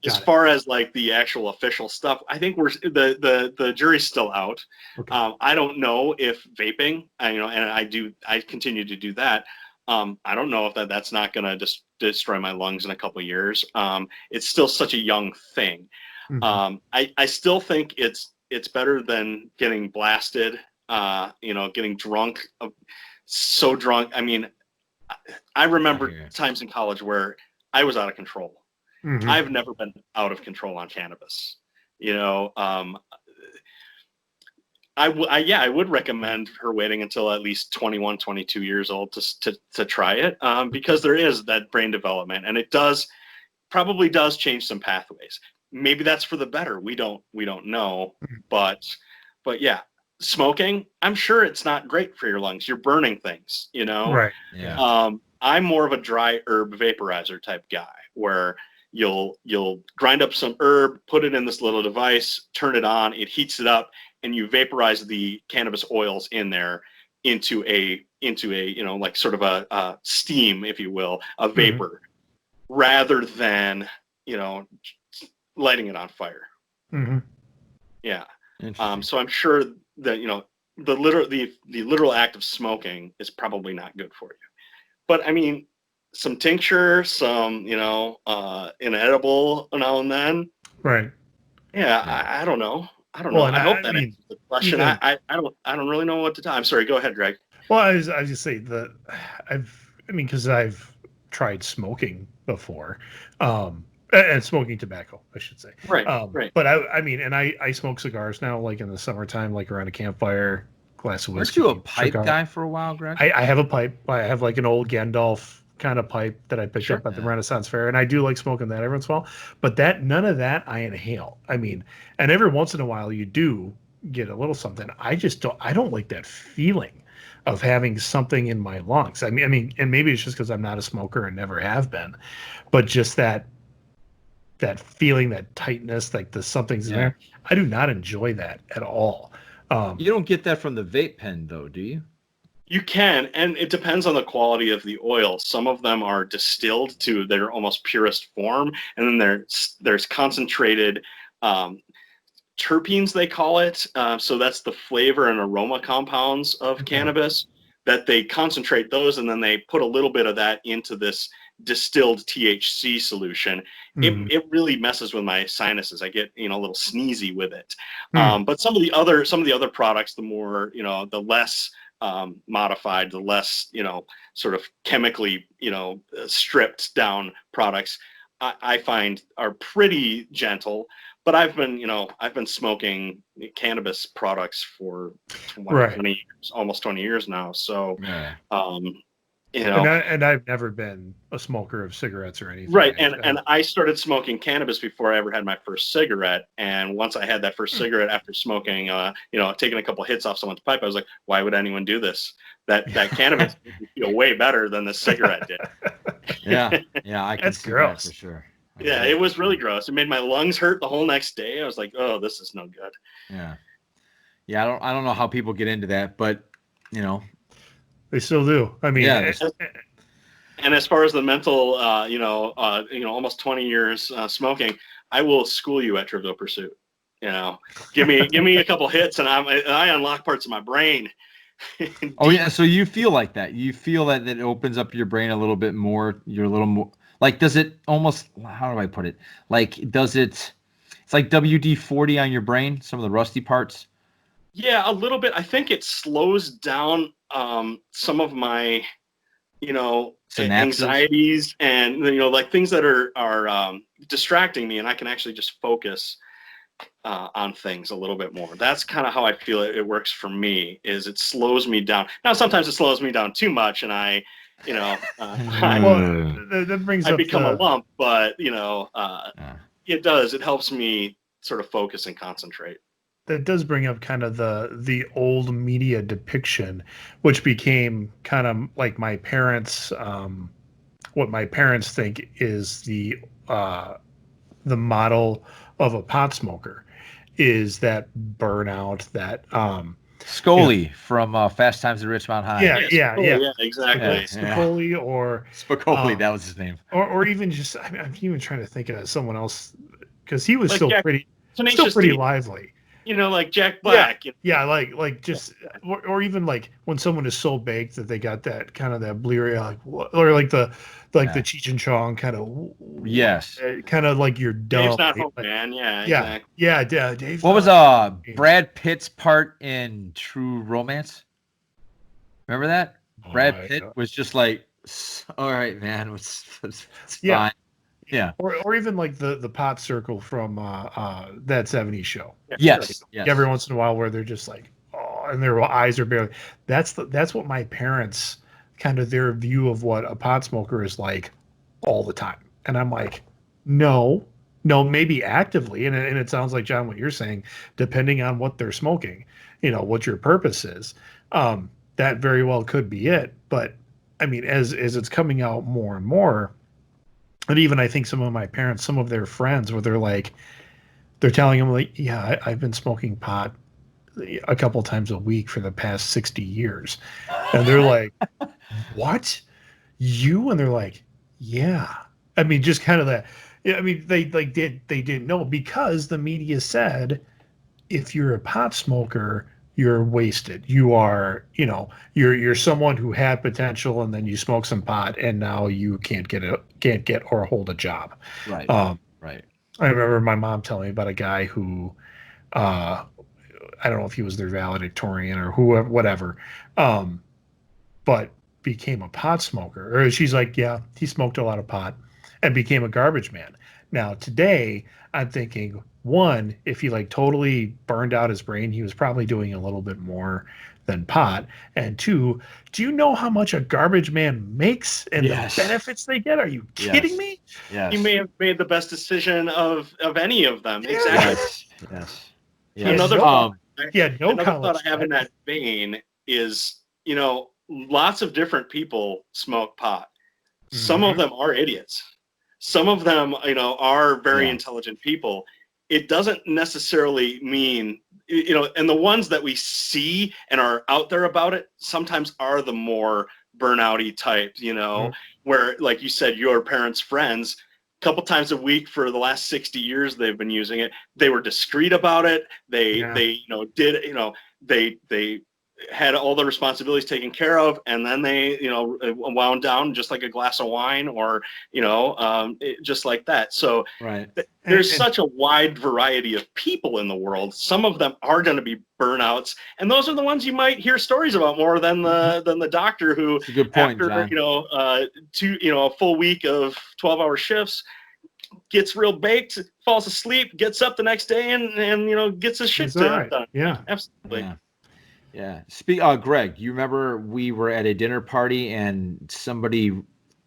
as far as like the actual official stuff, I think the jury's still out. Okay. I don't know if vaping, and I continue to do that. I don't know if that's not going to just destroy my lungs in a couple of years. It's still such a young thing. Mm-hmm. I still think it's better than getting blasted, getting drunk, so drunk. I mean, I remember times in college where I was out of control. Mm-hmm. I've never been out of control on cannabis. I would recommend her waiting until at least 21, 22 years old to try it, because there is that brain development, and it probably does change some pathways. Maybe that's for the better. We don't know, but yeah, smoking, I'm sure it's not great for your lungs. You're burning things, Right. Yeah. I'm more of a dry herb vaporizer type guy where you'll grind up some herb, put it in this little device, turn it on, it heats it up, and you vaporize the cannabis oils in there into a like sort of a steam, if you will, a vapor, rather than lighting it on fire. Mm-hmm. Yeah. So I'm sure that the literal act of smoking is probably not good for you. But I mean, some tincture, some inedible now and then. Right. Yeah. I don't know. I don't know. I hope that answers the question. I don't really know what to tell. I'm sorry. Go ahead, Greg. Well, I was just saying because I've tried smoking before, and smoking tobacco, I should say. Right. Right. But I smoke cigars now, like in the summertime, like around a campfire, glass of whiskey. Weren't you a pipe guy for a while, Greg? I have a pipe. I have like an old Gandalf kind of pipe that I picked up at the Renaissance Fair, and I do like smoking that every once in a while. But none of that I inhale. I mean, and every once in a while you do get a little something. I don't like that feeling of having something in my lungs. I mean, and maybe it's just because I'm not a smoker and never have been, but just that feeling, that tightness, like something's in there. I do not enjoy that at all. You don't get that from the vape pen, though, do you? You can, and it depends on the quality of the oil. Some of them are distilled to their almost purest form, and then there's concentrated terpenes, they call it. So that's the flavor and aroma compounds of cannabis, that they concentrate those, and then they put a little bit of that into this distilled THC solution. It really messes with my sinuses. I get a little sneezy with it. But some of the other products, the more the less modified, the less sort of chemically stripped down products, I find are pretty gentle. But I've been smoking cannabis products for 20 years, almost 20 years now. So and I've never been a smoker of cigarettes or anything. Right. And I started smoking cannabis before I ever had my first cigarette. And once I had that first cigarette after smoking, taking a couple hits off someone's pipe, I was like, why would anyone do this? That cannabis made me feel way better than the cigarette did. Yeah, I can see that for sure. Yeah, it was really gross. It made my lungs hurt the whole next day. I was like, oh, this is no good. Yeah. I don't know how people get into that, but they still do. I mean, and as far as the mental, almost 20 years smoking, I will school you at Trivial Pursuit. You know, give me a couple hits, and I unlock parts of my brain. Oh yeah, so you feel like that. You feel that it opens up your brain a little bit more. You're a little more like, does it almost, how do I put it? Like, does it, it's like WD-40 on your brain, some of the rusty parts? Yeah, a little bit. I think it slows down some of my, Synapses? anxieties and, like things that are distracting me, and I can actually just focus on things a little bit more. That's kind of how I feel it works for me, is it slows me down. Now, sometimes it slows me down too much, and I that brings I up become a lump, but, it does. It helps me sort of focus and concentrate. That does bring up kind of the old media depiction, which became kind of like my parents, what my parents think is the model of a pot smoker, is that burnout, that Scully from Fast Times at Ridgemont High. Yeah, exactly. Spicoli or Spicoli, that was his name. Or even just, I'm even trying to think of someone else, because he was Like still pretty lively. Like Jack Black. Yeah, like just, or even like when someone is so baked that they got that kind of that bleary, like, or like the Cheech and Chong kind of, yes, kind of like you're dumb. Dave's not home, man. Exactly. Yeah, Dave. What was Brad Pitt's part in True Romance? Remember that? Brad Pitt was just like, all right, man, it's fine. Yeah. Or even like the pot circle from that 70s show. Yes. Every once in a while where they're just like, oh, and their eyes are barely. That's what my parents, kind of their view of what a pot smoker is like all the time. And I'm like, no, maybe actively. And it sounds like, John, what you're saying, depending on what they're smoking, what your purpose is, that very well could be it. But I mean, as it's coming out more and more, and even I think some of my parents, some of their friends, where they're telling them like, yeah, I've been smoking pot a couple times a week for the past 60 years. And they're like, what? You? And they're like, yeah. I mean, just kind of that. I mean, they didn't know, because the media said, if you're a pot smoker, you're wasted. You are, you're someone who had potential, and then you smoke some pot, and now you can't get or hold a job. Right. Right. I remember my mom telling me about a guy who, I don't know if he was their valedictorian or whoever, whatever, but became a pot smoker. Or she's like, yeah, he smoked a lot of pot and became a garbage man. Now today, I'm thinking, one, if he like totally burned out his brain, he was probably doing a little bit more than pot. And two, do you know how much a garbage man makes and the benefits they get? Are you kidding me? Yes. He may have made the best decision of any of them. Exactly. Yes. Another thought I have in that vein is, lots of different people smoke pot. Some of them are idiots. Some of them, are very intelligent people. It doesn't necessarily mean, and the ones that we see and are out there about it sometimes are the more burnouty types, where, like you said, your parents' friends, a couple times a week for the last 60 years they've been using it. They were discreet about it. They had all the responsibilities taken care of, and then they, wound down just like a glass of wine, or, just like that. So there's such a wide variety of people in the world. Some of them are going to be burnouts, and those are the ones you might hear stories about more than the doctor who, that's a good point, after, John. A full week of 12-hour shifts, gets real baked, falls asleep, gets up the next day, and gets his shit done. Yeah, absolutely. Yeah. Greg, you remember we were at a dinner party and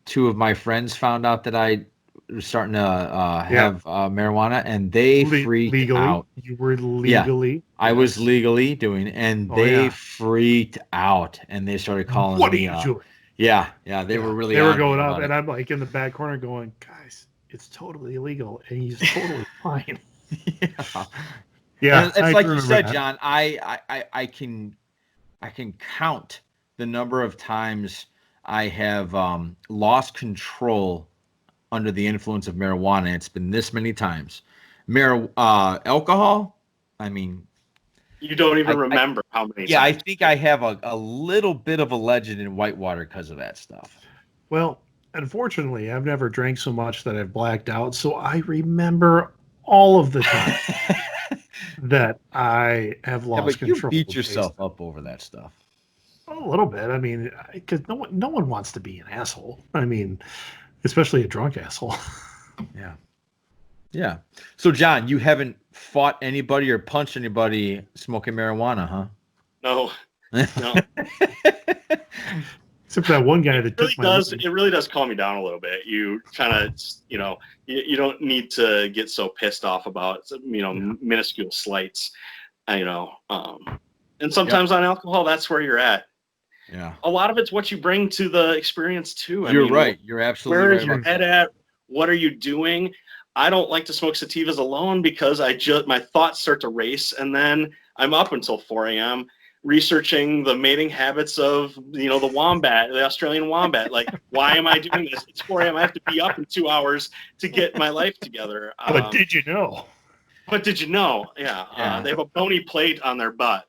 two of my friends found out that I was starting to have marijuana, and they freaked out. You were legally. Yeah, I was legally doing, and they freaked out, and they started calling me. What are you doing? Yeah. They were really. They were going up, and I'm like in the back corner going, guys, it's totally illegal, and he's totally fine. Yeah, it's like you said, John. I can count the number of times I have lost control under the influence of marijuana. It's been this many times. Alcohol, I mean, You don't even remember how many yeah, times. I think I have a little bit of a legend in Whitewater because of that stuff. Well, unfortunately, I've never drank so much that I've blacked out, so I remember all of the time that I have Yeah, lost but you control. beat based yourself up over that stuff. a little bit. I mean, because no one wants to be an asshole. I mean, especially a drunk asshole. Yeah. Yeah. So, John, you haven't fought anybody or punched anybody smoking marijuana, huh? No, no. Except for that one guy It that really took my does. money. It really does calm me down a little bit. You kind of, you don't need to get so pissed off about, minuscule slights, and sometimes on alcohol, that's where you're at. Yeah. A lot of it's what you bring to the experience too. You're right. You're absolutely where right is your about head that. at? What are you doing? I don't like to smoke sativas alone because my thoughts start to race, and then I'm up until 4 a.m. researching the mating habits of the wombat, the Australian wombat. Like, why am I doing this? It's 4 a.m. I have to be up in 2 hours to get my life together. But did you know? But did you know? Yeah, Yeah. they have a bony plate on their butt.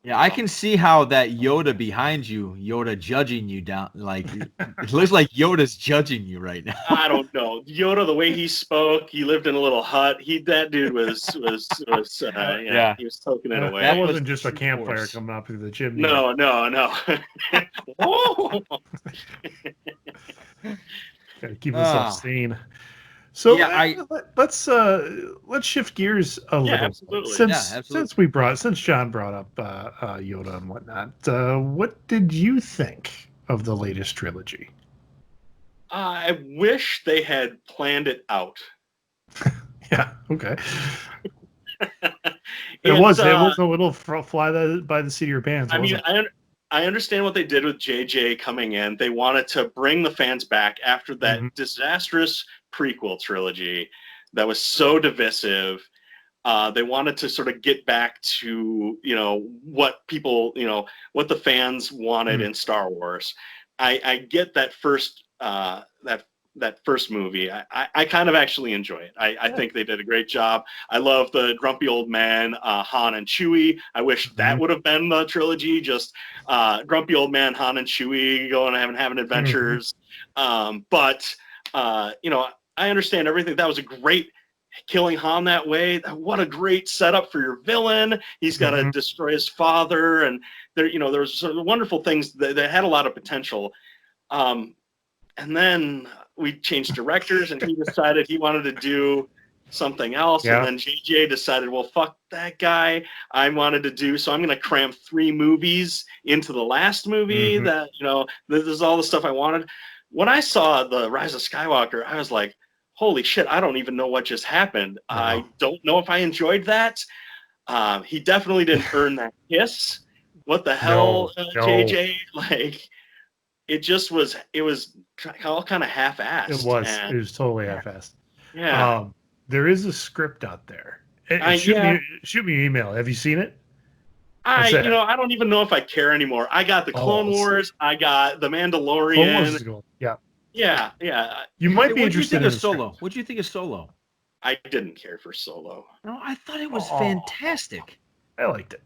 Yeah, I can see how that Yoda behind you, Yoda judging you down, like it looks like Yoda's judging you right now. I don't know. Yoda, the way he spoke, he lived in a little hut. That dude was Yeah. he was toking it away. That was wasn't just a true campfire force. coming up through the chimney. No. Whoa. Gotta keep himself sane. So Yeah, let's shift gears a little. Absolutely. Since John brought up Yoda and whatnot, what did you think of the latest trilogy? I wish they had planned it out. Yeah. Okay. It was a little fly by the seat of your pants. I mean, I understand what they did with JJ coming in. They wanted to bring the fans back after that disastrous prequel trilogy that was so divisive. They wanted to sort of get back to what people what the fans wanted in Star Wars. I get that first that first movie. I kind of actually enjoy it. I think they did a great job. I love the grumpy old man, Han and Chewie. I wish that would have been the trilogy, just grumpy old man, Han and Chewie going and having adventures. But I understand everything. That was a great killing Han that way. What a great setup for your villain. He's got to destroy his father. And there was sort of wonderful things that had a lot of potential. And then we changed directors, and he decided he wanted to do something else. Yeah. And then JJ decided, well, fuck that guy. I wanted to do, so I'm going to cram 3 movies into the last movie that, this is all the stuff I wanted. When I saw The Rise of Skywalker, I was like, holy shit, I don't even know what just happened. No. I don't know if I enjoyed that. He definitely didn't earn that kiss. What the hell, JJ? Like, it was all kind of half-assed. It was totally half-assed. Yeah. There is a script out there. Shoot me an email. Have you seen it? I don't even know if I care anymore. I got the Clone Wars. I got the Mandalorian. Clone Wars is cool. Yeah. Yeah. You might be interested in Solo. What do you think of Solo? I didn't care for Solo. No, I thought it was fantastic. I liked it.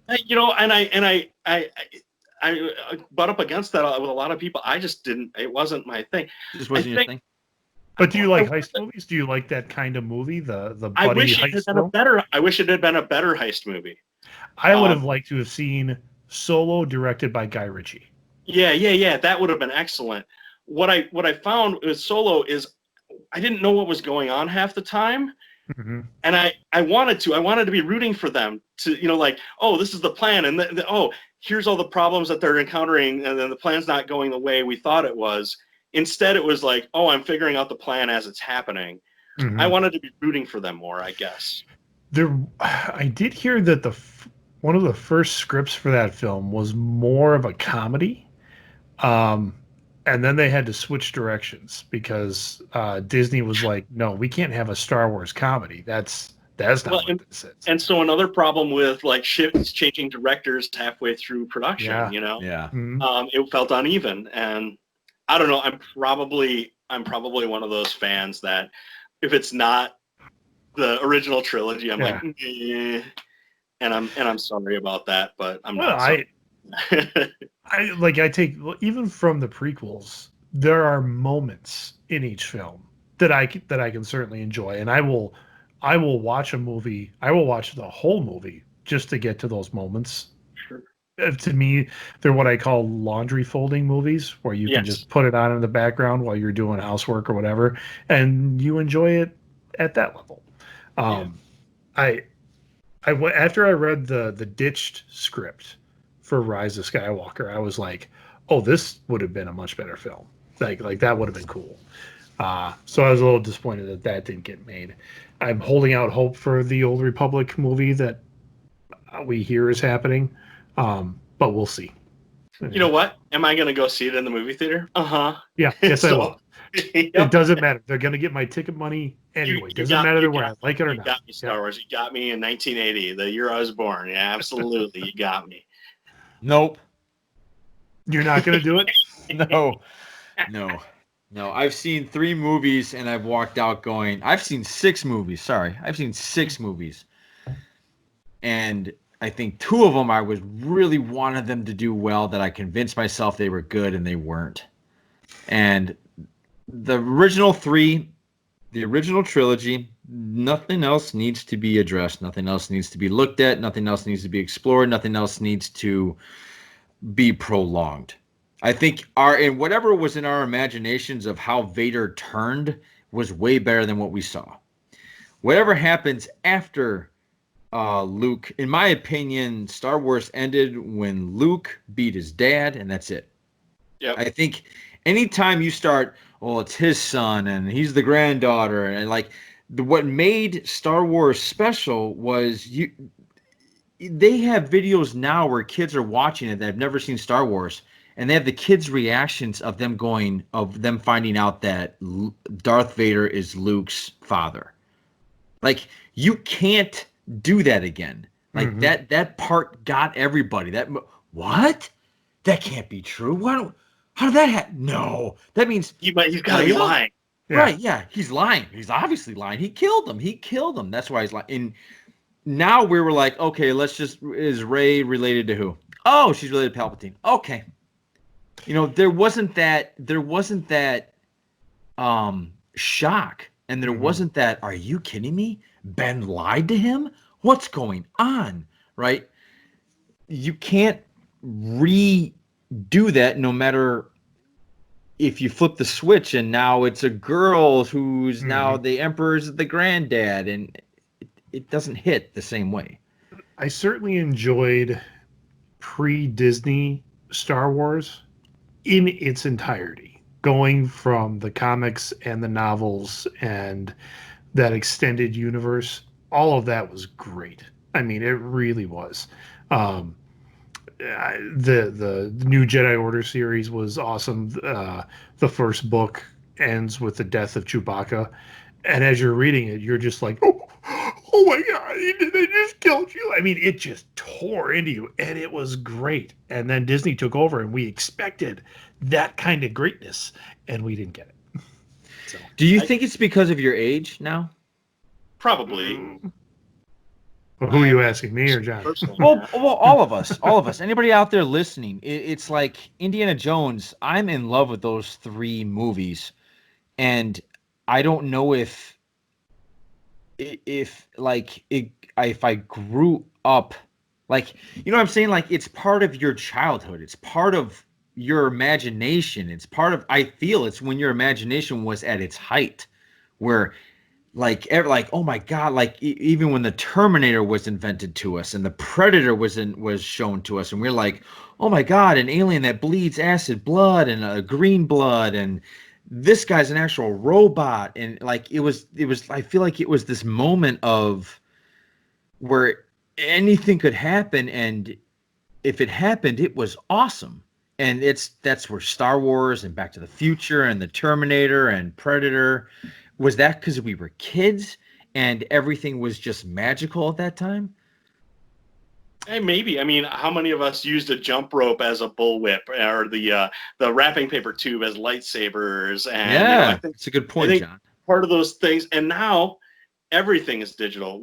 I butt up against that with a lot of people. I just didn't. It wasn't my thing. This wasn't your thing. But do you like heist movies? Do you like that kind of movie? The buddy I wish heist it had been I wish it had been a better heist movie. I would have liked to have seen Solo directed by Guy Ritchie. Yeah. That would have been excellent. What I found with Solo is I didn't know what was going on half the time. And I wanted to be rooting for them to, this is the plan. And here's all the problems that they're encountering. And then the plan's not going the way we thought it was. Instead, it was like, I'm figuring out the plan as it's happening. I wanted to be rooting for them more, I guess. I did hear that one of the first scripts for that film was more of a comedy. And then they had to switch directions because Disney was like, no, we can't have a Star Wars comedy. That's not what this is. And so another problem with changing directors halfway through production, it felt uneven. And I don't know, I'm probably one of those fans that if it's not the original trilogy, I'm like, And I'm sorry about that, but I'm Well, not sorry. I take even from the prequels, there are moments in each film that I can certainly enjoy, and I will watch a movie. I will watch the whole movie just to get to those moments. Sure. To me, they're what I call laundry folding movies, where you can Yes. just put it on in the background while you're doing housework or whatever, and you enjoy it at that level. I after I read the ditched script for Rise of Skywalker, I was like, oh, this would have been a much better film. Like that would have been cool. So I was a little disappointed that that didn't get made. I'm holding out hope for the Old Republic movie that we hear is happening, but we'll see. You know what? Am I going to go see it in the movie theater? Yeah, yes, I So- will. Yep. It doesn't matter. They're going to get my ticket money anyway. Doesn't matter where I like it or You not. got me, Star Wars. You got me in 1980, the year I was born. Yeah, absolutely. You got me. Nope. You're not going to do it? No. I've seen 3 movies and I've walked out going, I've seen 6 movies. Sorry. I've seen 6 movies. And I think 2 of them I was really wanted them to do well, that I convinced myself they were good and they weren't. And the original 3, the original trilogy, nothing else needs to be addressed. Nothing else needs to be looked at. Nothing else needs to be explored. Nothing else needs to be prolonged. I think and whatever was in our imaginations of how Vader turned was way better than what we saw. Whatever happens after Luke, in my opinion, Star Wars ended when Luke beat his dad, and that's it. Yep. I think anytime you start, it's his son and he's the granddaughter, and what made Star Wars special was they have videos now where kids are watching it that have never seen Star Wars, and they have the kids' reactions of them finding out that Darth Vader is Luke's father. Like, you can't do that again. Like, that part got everybody. What? That can't be true. How did that happen? No, that means He's got to be lying. Yeah. Right? Yeah, he's lying. He's obviously lying. He killed him. That's why he's lying. And now we were like, okay, is Rey related to who? Oh, she's related to Palpatine. Okay. There wasn't that shock, and there wasn't that, are you kidding me? Ben lied to him? What's going on? Right? You can't redo that, no matter if you flip the switch and now it's a girl who's now the Emperor's the granddad, and it doesn't hit the same way. I certainly enjoyed pre-Disney Star Wars in its entirety, going from the comics and the novels and that extended universe. All of that was great. I mean, it really was. The new Jedi Order series was awesome. The first book ends with the death of Chewbacca, and as you're reading it, you're just like, oh my God, they just killed you. I mean, it just tore into you, and it was great. And then Disney took over, and we expected that kind of greatness, and we didn't get it. So, do you think it's because of your age now? Probably. Well, who are you asking, me or John? Well, all of us. Anybody out there listening? It's like Indiana Jones. I'm in love with those 3 movies, and I don't know if I grew up, like, you know what I'm saying? Like, it's part of your childhood. It's part of your imagination. I feel it's when your imagination was at its height, where like oh my God, like even when the Terminator was invented to us and the Predator was shown to us, and we're like, oh my God, an alien that bleeds acid blood and green blood, and this guy's an actual robot. And like it was I feel like it was this moment of where anything could happen, and if it happened, it was awesome. And that's where Star Wars and Back to the Future and the Terminator and Predator. Was that because we were kids and everything was just magical at that time? Hey, maybe. I mean, how many of us used a jump rope as a bullwhip, or the wrapping paper tube as lightsabers? And yeah, I think it's a good point, John. Part of those things, and now everything is digital.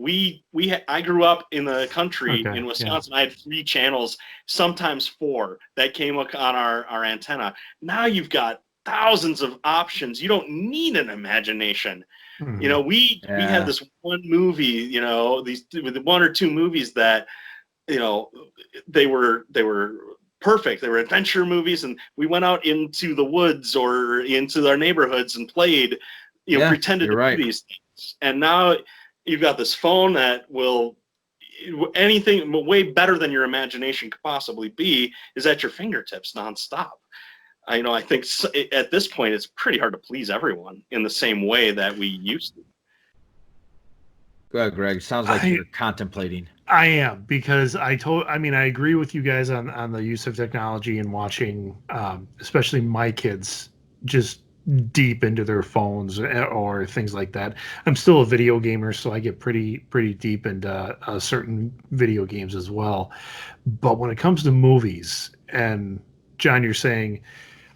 I grew up in the country in Wisconsin. I had 3 channels, sometimes 4 that came up on our antenna. Now you've got thousands of options. You don't need an imagination. You know, we had this one movie, you know, these 1 or 2 movies that, you know, they were perfect. They were adventure movies, and we went out into the woods or into our neighborhoods and played, you know, pretended to do these things. And now you've got this phone that will anything way better than your imagination could possibly be is at your fingertips nonstop. I think at this point it's pretty hard to please everyone in the same way that we used to. Go ahead, Greg. Sounds like you're contemplating. I am, because I agree with you guys on the use of technology and watching, especially my kids, just deep into their phones or things like that. I'm still a video gamer, so I get pretty deep into certain video games as well. But when it comes to movies, and John, you're saying,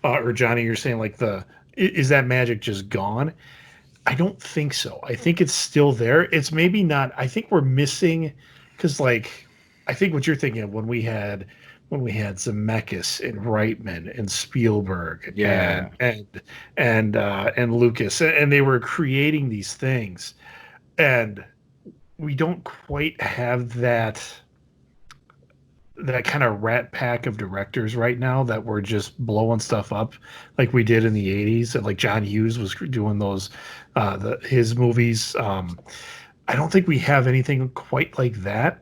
or Johnny, you're saying like is that magic just gone? I don't think so. I think it's still there. It's maybe not. I think we're missing, because like I think what you're thinking of when we had Zemeckis and Reitman and Spielberg and Lucas, and they were creating these things, and we don't quite have that kind of rat pack of directors right now that were just blowing stuff up like we did in the 80s. And like John Hughes was doing those his movies. I don't think we have anything quite like that.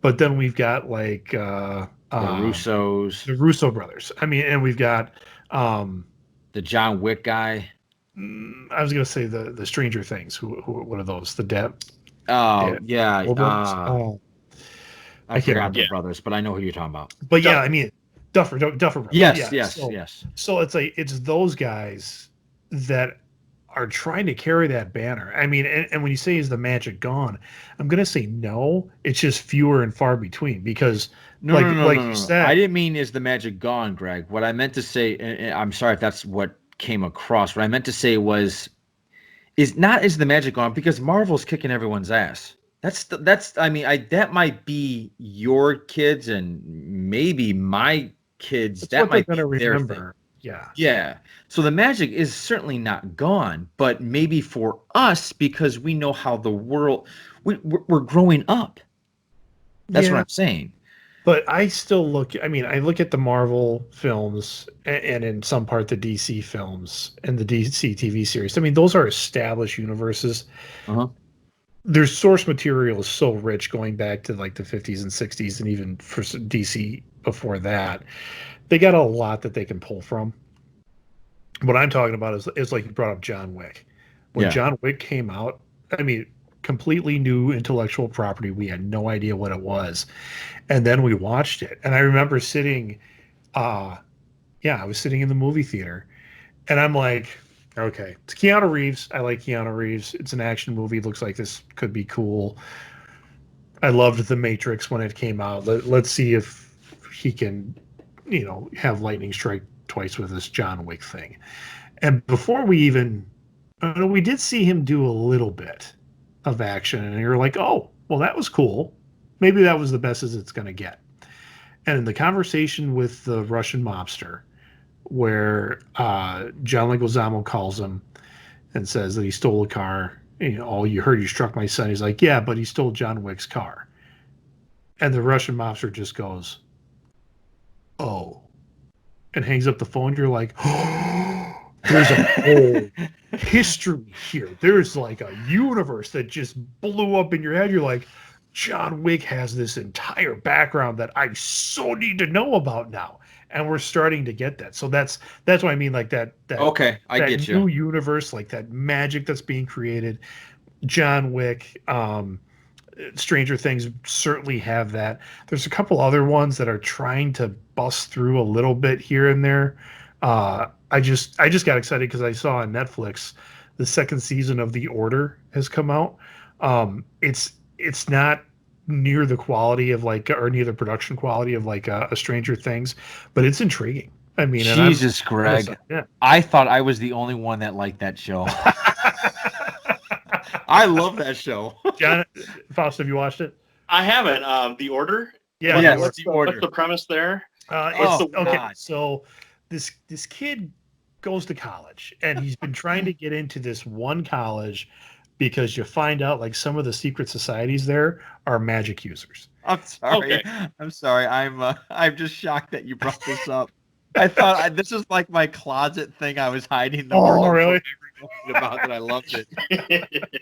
But then we've got like the Russo brothers. I mean, and we've got the John Wick guy. I was gonna say the Stranger Things. What are those? The Depp. I can't remember the brothers, but I know who you're talking about. But yeah, I mean, Duffer brothers. Yes. So it's like it's those guys that are trying to carry that banner. I mean, and when you say is the magic gone, I'm gonna say no. It's just fewer and far between, because no, you said, I didn't mean is the magic gone, Greg. What I meant to say, and I'm sorry if that's what came across. What I meant to say is the magic gone, because Marvel's kicking everyone's ass. That might be your kids and maybe my kids. That might be their thing. Yeah. So the magic is certainly not gone, but maybe for us, because we know how the world, we're growing up. That's what I'm saying. But I still look at the Marvel films and in some part the DC films and the DC TV series. I mean, those are established universes. Their source material is so rich going back to like the 50s and 60s, and even for DC before that. They got a lot that they can pull from. What I'm talking about is like you brought up John Wick. When John Wick came out, I mean, completely new intellectual property. We had no idea what it was. And then we watched it. And I remember sitting, I was sitting in the movie theater, and I'm like, okay, it's Keanu Reeves. I like Keanu Reeves. It's an action movie. It looks like this could be cool. I loved The Matrix when it came out. Let's see if he can, have lightning strike twice with this John Wick thing. And before we did see him do a little bit of action, and you're like, oh, well, that was cool. Maybe that was the best as it's going to get. And in the conversation with the Russian mobster, where John Leguizamo calls him and says that he stole a car. You heard you struck my son. He's like, yeah, but he stole John Wick's car. And the Russian mobster just goes, oh, and hangs up the phone. You're like, oh, there's a whole history here. There's like a universe that just blew up in your head. You're like, John Wick has this entire background that I so need to know about now. And we're starting to get that. So that's what I mean, like that okay, I that get new you. universe, like that magic that's being created. John Wick, Stranger Things certainly have that. There's a couple other ones that are trying to bust through a little bit here and there. I just got excited because I saw on Netflix the second season of The Order has come out. It's not near the quality of or near the production quality of a Stranger Things, but it's intriguing. I mean, Jesus, Greg, I thought I was the only one that liked that show. I love that show. John Faust, have you watched it? I haven't. The Order. Yeah. Yes, What's The Order. the premise there? It's Oh, okay. God. So this kid goes to college, and he's been trying to get into this one college because you find out like some of the secret societies there are magic users. I'm sorry. Okay. I'm sorry. I'm just shocked that you brought this up. I thought this is like my closet thing I was hiding the Oh, world really? from everyone about that I loved it.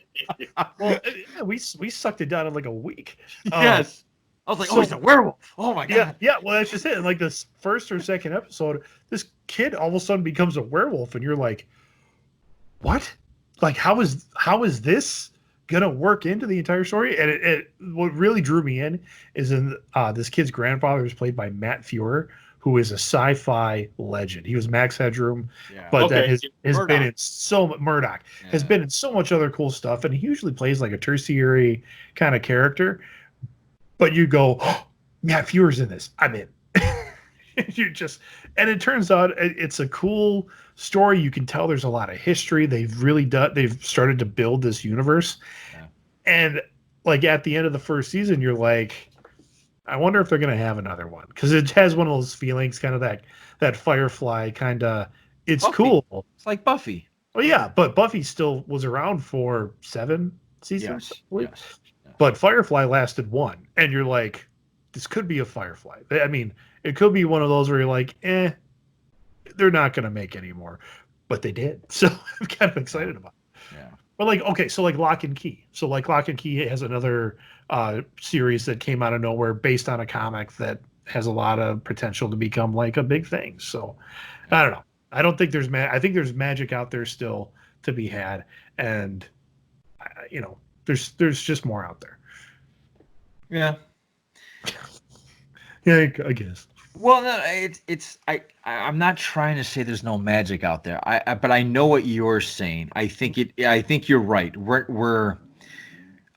Well, we sucked it down in like a week. Yes. I was like, so- oh, he's a werewolf. Oh my god. Yeah. Well, that's just it. In like this first or second episode, this kid all of a sudden becomes a werewolf, and you're like, what? Like, how is this gonna work into the entire story? And it what really drew me in is in this kid's grandfather is played by Matt Fuhrer, who is a sci-fi legend. He was Max Headroom, Yeah. but Okay. that has Murdoch. been in Murdoch has Yeah. been in so much other cool stuff, and he usually plays like a tertiary kind of character. But you go, oh, Matt Fuhrer's in this. I'm in. And it turns out it's a cool story. You can tell there's a lot of history. They've started to build this universe. Yeah. And like at the end of the first season, you're like, I wonder if they're going to have another one. Because it has one of those feelings, kind of that Firefly kind of, it's Buffy. cool. It's like Buffy. Well, yeah, but Buffy still was around for 7 seasons. I believe. Yes. But Firefly lasted 1, and you're like, this could be a Firefly. I mean, it could be one of those where you're like, they're not going to make any more, but they did. So I'm kind of excited about it. Yeah. But like, okay, so like Lock and Key. So like Lock and Key has another series that came out of nowhere based on a comic that has a lot of potential to become like a big thing. So I don't know. I don't think there's I think there's magic out there still to be had, and there's just more out there. Yeah. Yeah, I guess. Well, no, I'm not trying to say there's no magic out there. But I know what you're saying. I think you're right.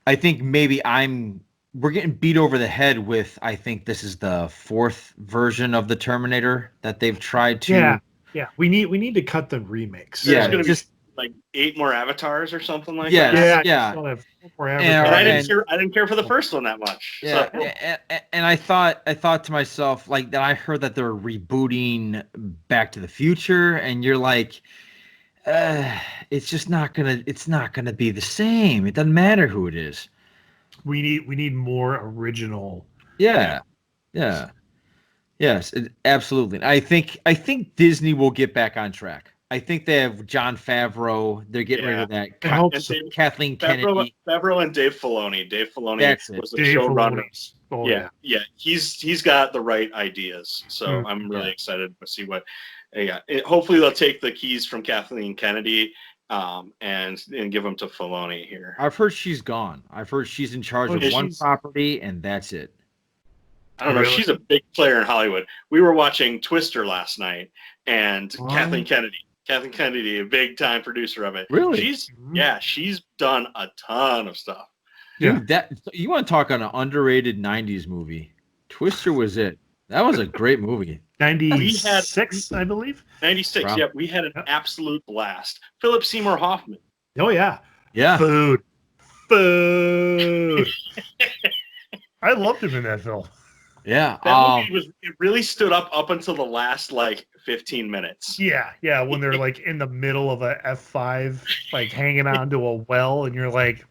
I think maybe we're getting beat over the head with. I think this is the 4th version of the Terminator that they've tried to. Yeah. We need to cut the remakes. There's Yeah, gonna just be like 8 more avatars or something like Yes, that. yeah. Still have 4 And And I avatars. didn't care for the first one that much. Yeah, So, and I thought to myself, like, that I heard that they're rebooting Back to the Future, and you're like, it's not gonna be the same. It doesn't matter who it is. We need more original. Yeah. Yes, absolutely. I think Disney will get back on track. I think they have John Favreau. They're getting rid of that. I hope and so. Kathleen Kennedy. Favreau and Dave Filoni. Dave Filoni That's it. was the Dave showrunner. Filoni. Oh, Yeah. He's got the right ideas. So Mm. I'm really excited to see what. Hopefully they'll take the keys from Kathleen Kennedy and give them to Filoni here. I've heard she's gone. I've heard she's in charge of one property, and that's it. I don't know. Really? She's a big player in Hollywood. We were watching Twister last night, and Oh. Kathleen Kennedy, a big time producer of it. Really? She's done a ton of stuff. Yeah. Dude, that you want to talk on an underrated '90s movie? Twister was it. That was a great movie. 96, I believe. 96. Wow. Yeah, we had an absolute blast. Philip Seymour Hoffman. Oh yeah. Yeah. Food. I loved him in that film. Yeah. That movie it really stood up until the last like 15 minutes. Yeah, when they're like in the middle of a F5, like hanging onto a well, and you're like,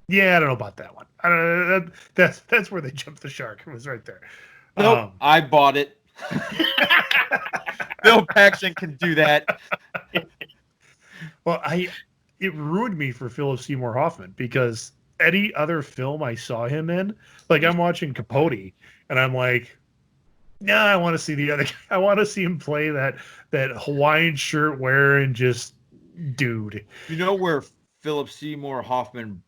yeah, I don't know about that one. I don't know, that's where they jumped the shark. It was right there. Nope, I bought it. Bill Paxton can do that. Well, it ruined me for Philip Seymour Hoffman, because any other film I saw him in, like I'm watching Capote, and I'm like, nah, I want to see the other guy. I want to see him play that Hawaiian shirt wearing just dude. You know where Philip Seymour Hoffman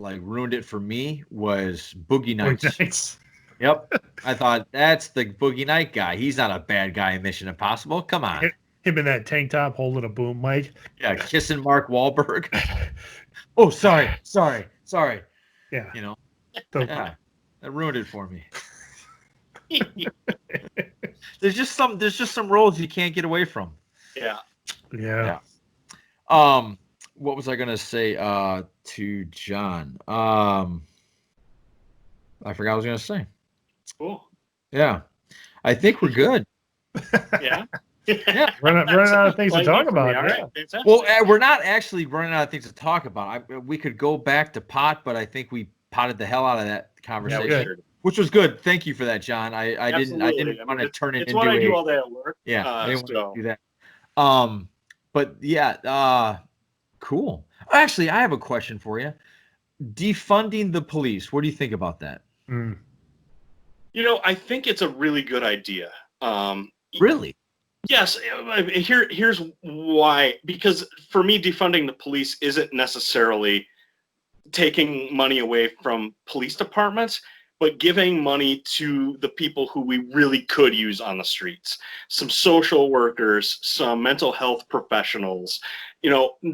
like ruined it for me was Boogie Nights. Nice. Yep. I thought that's the Boogie Night guy. He's not a bad guy in Mission Impossible. Come on. Him in that tank top holding a boom mic. Yeah, kissing Mark Wahlberg. Oh, sorry. Yeah. You know, So- yeah, that ruined it for me. There's just some roles you can't get away from. Yeah. Yeah. what was I going to say to John? I forgot what I was going to say. Cool. Yeah. I think we're good. Yeah. Yeah. Running out of things to talk about. All Yeah. right. Well, we're not actually running out of things to talk about. We could go back to pot, but I think we potted the hell out of that conversation, Yeah, which was good. Thank you for that, John. I didn't want to turn it it's into what I do all day at work. Yeah, I didn't want to do that. But yeah, cool. Actually, I have a question for you. Defunding the police. What do you think about that? Mm. I think it's a really good idea. Really? Yes. Here's why. Because for me, defunding the police isn't necessarily taking money away from police departments, but giving money to the people who we really could use on the streets. Some social workers, some mental health professionals.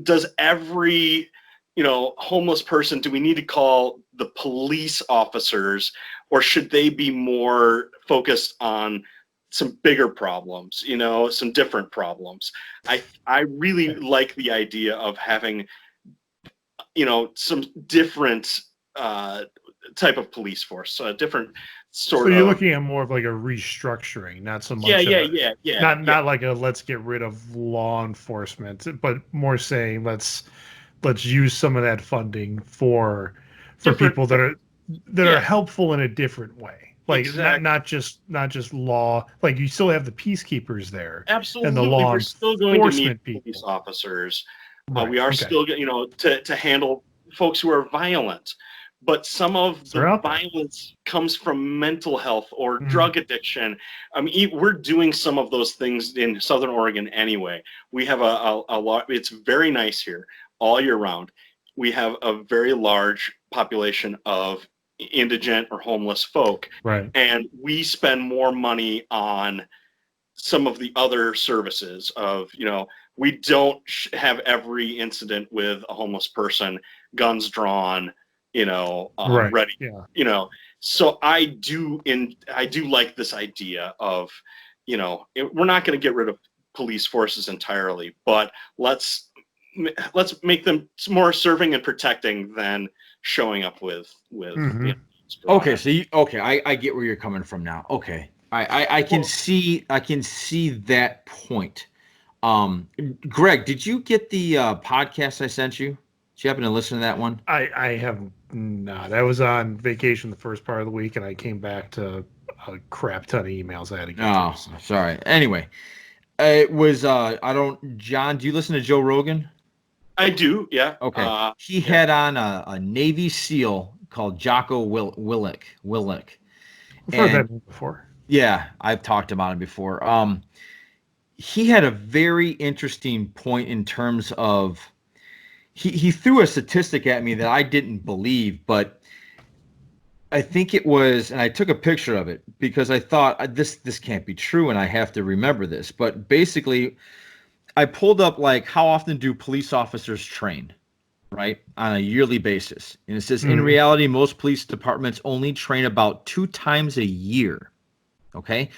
Does every homeless person, do we need to call the police officers, or should they be more focused on some bigger problems, some different problems? I really like the idea of having, some different type of police force, a different sort of. So you're looking at more of like a restructuring, not so much. Yeah. Not like a let's get rid of law enforcement, but more saying let's use some of that funding for people that are helpful in a different way. Like exactly. not just law. Like you still have the peacekeepers there. Absolutely. And the law We're still going to need people. Police officers. Right. We are still, to handle folks who are violent. But some of the violence comes from mental health or drug addiction. I mean, we're doing some of those things in Southern Oregon anyway. We have a lot. It's very nice here all year round. We have a very large population of indigent or homeless folk. Right. And we spend more money on some of the other services of, we don't have every incident with a homeless person, guns drawn, right. ready. Yeah. So I do like this idea of, we're not going to get rid of police forces entirely, but let's make them more serving and protecting than showing up with. Okay, so I get where you're coming from now. Okay, I can see that point. Greg, did you get the podcast I sent you? Did you happen to listen to that one? I have not. I was on vacation the first part of the week, and I came back to a crap ton of emails I had to get through. So. Sorry. Anyway, it was John, do you listen to Joe Rogan? I do, yeah. Okay. He had on a Navy SEAL called Jocko Willink. I've heard that name before. Yeah, I've talked about him before. He had a very interesting point in terms of he threw a statistic at me that I didn't believe, but I think it was, and I took a picture of it because I thought this can't be true, and I have to remember this. But basically, I pulled up like how often do police officers train, right, on a yearly basis, and it says in reality most police departments only train about 2 times a year. Okay,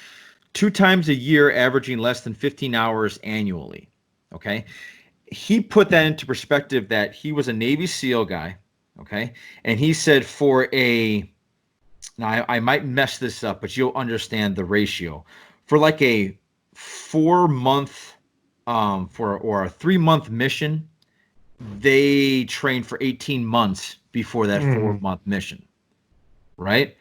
2 times a year, averaging less than 15 hours annually. Okay. He put that into perspective that he was a Navy SEAL guy, okay? And he said now I might mess this up, but you'll understand the ratio. For like a 4-month or a 3-month mission, they train for 18 months before that 4-month mission, right?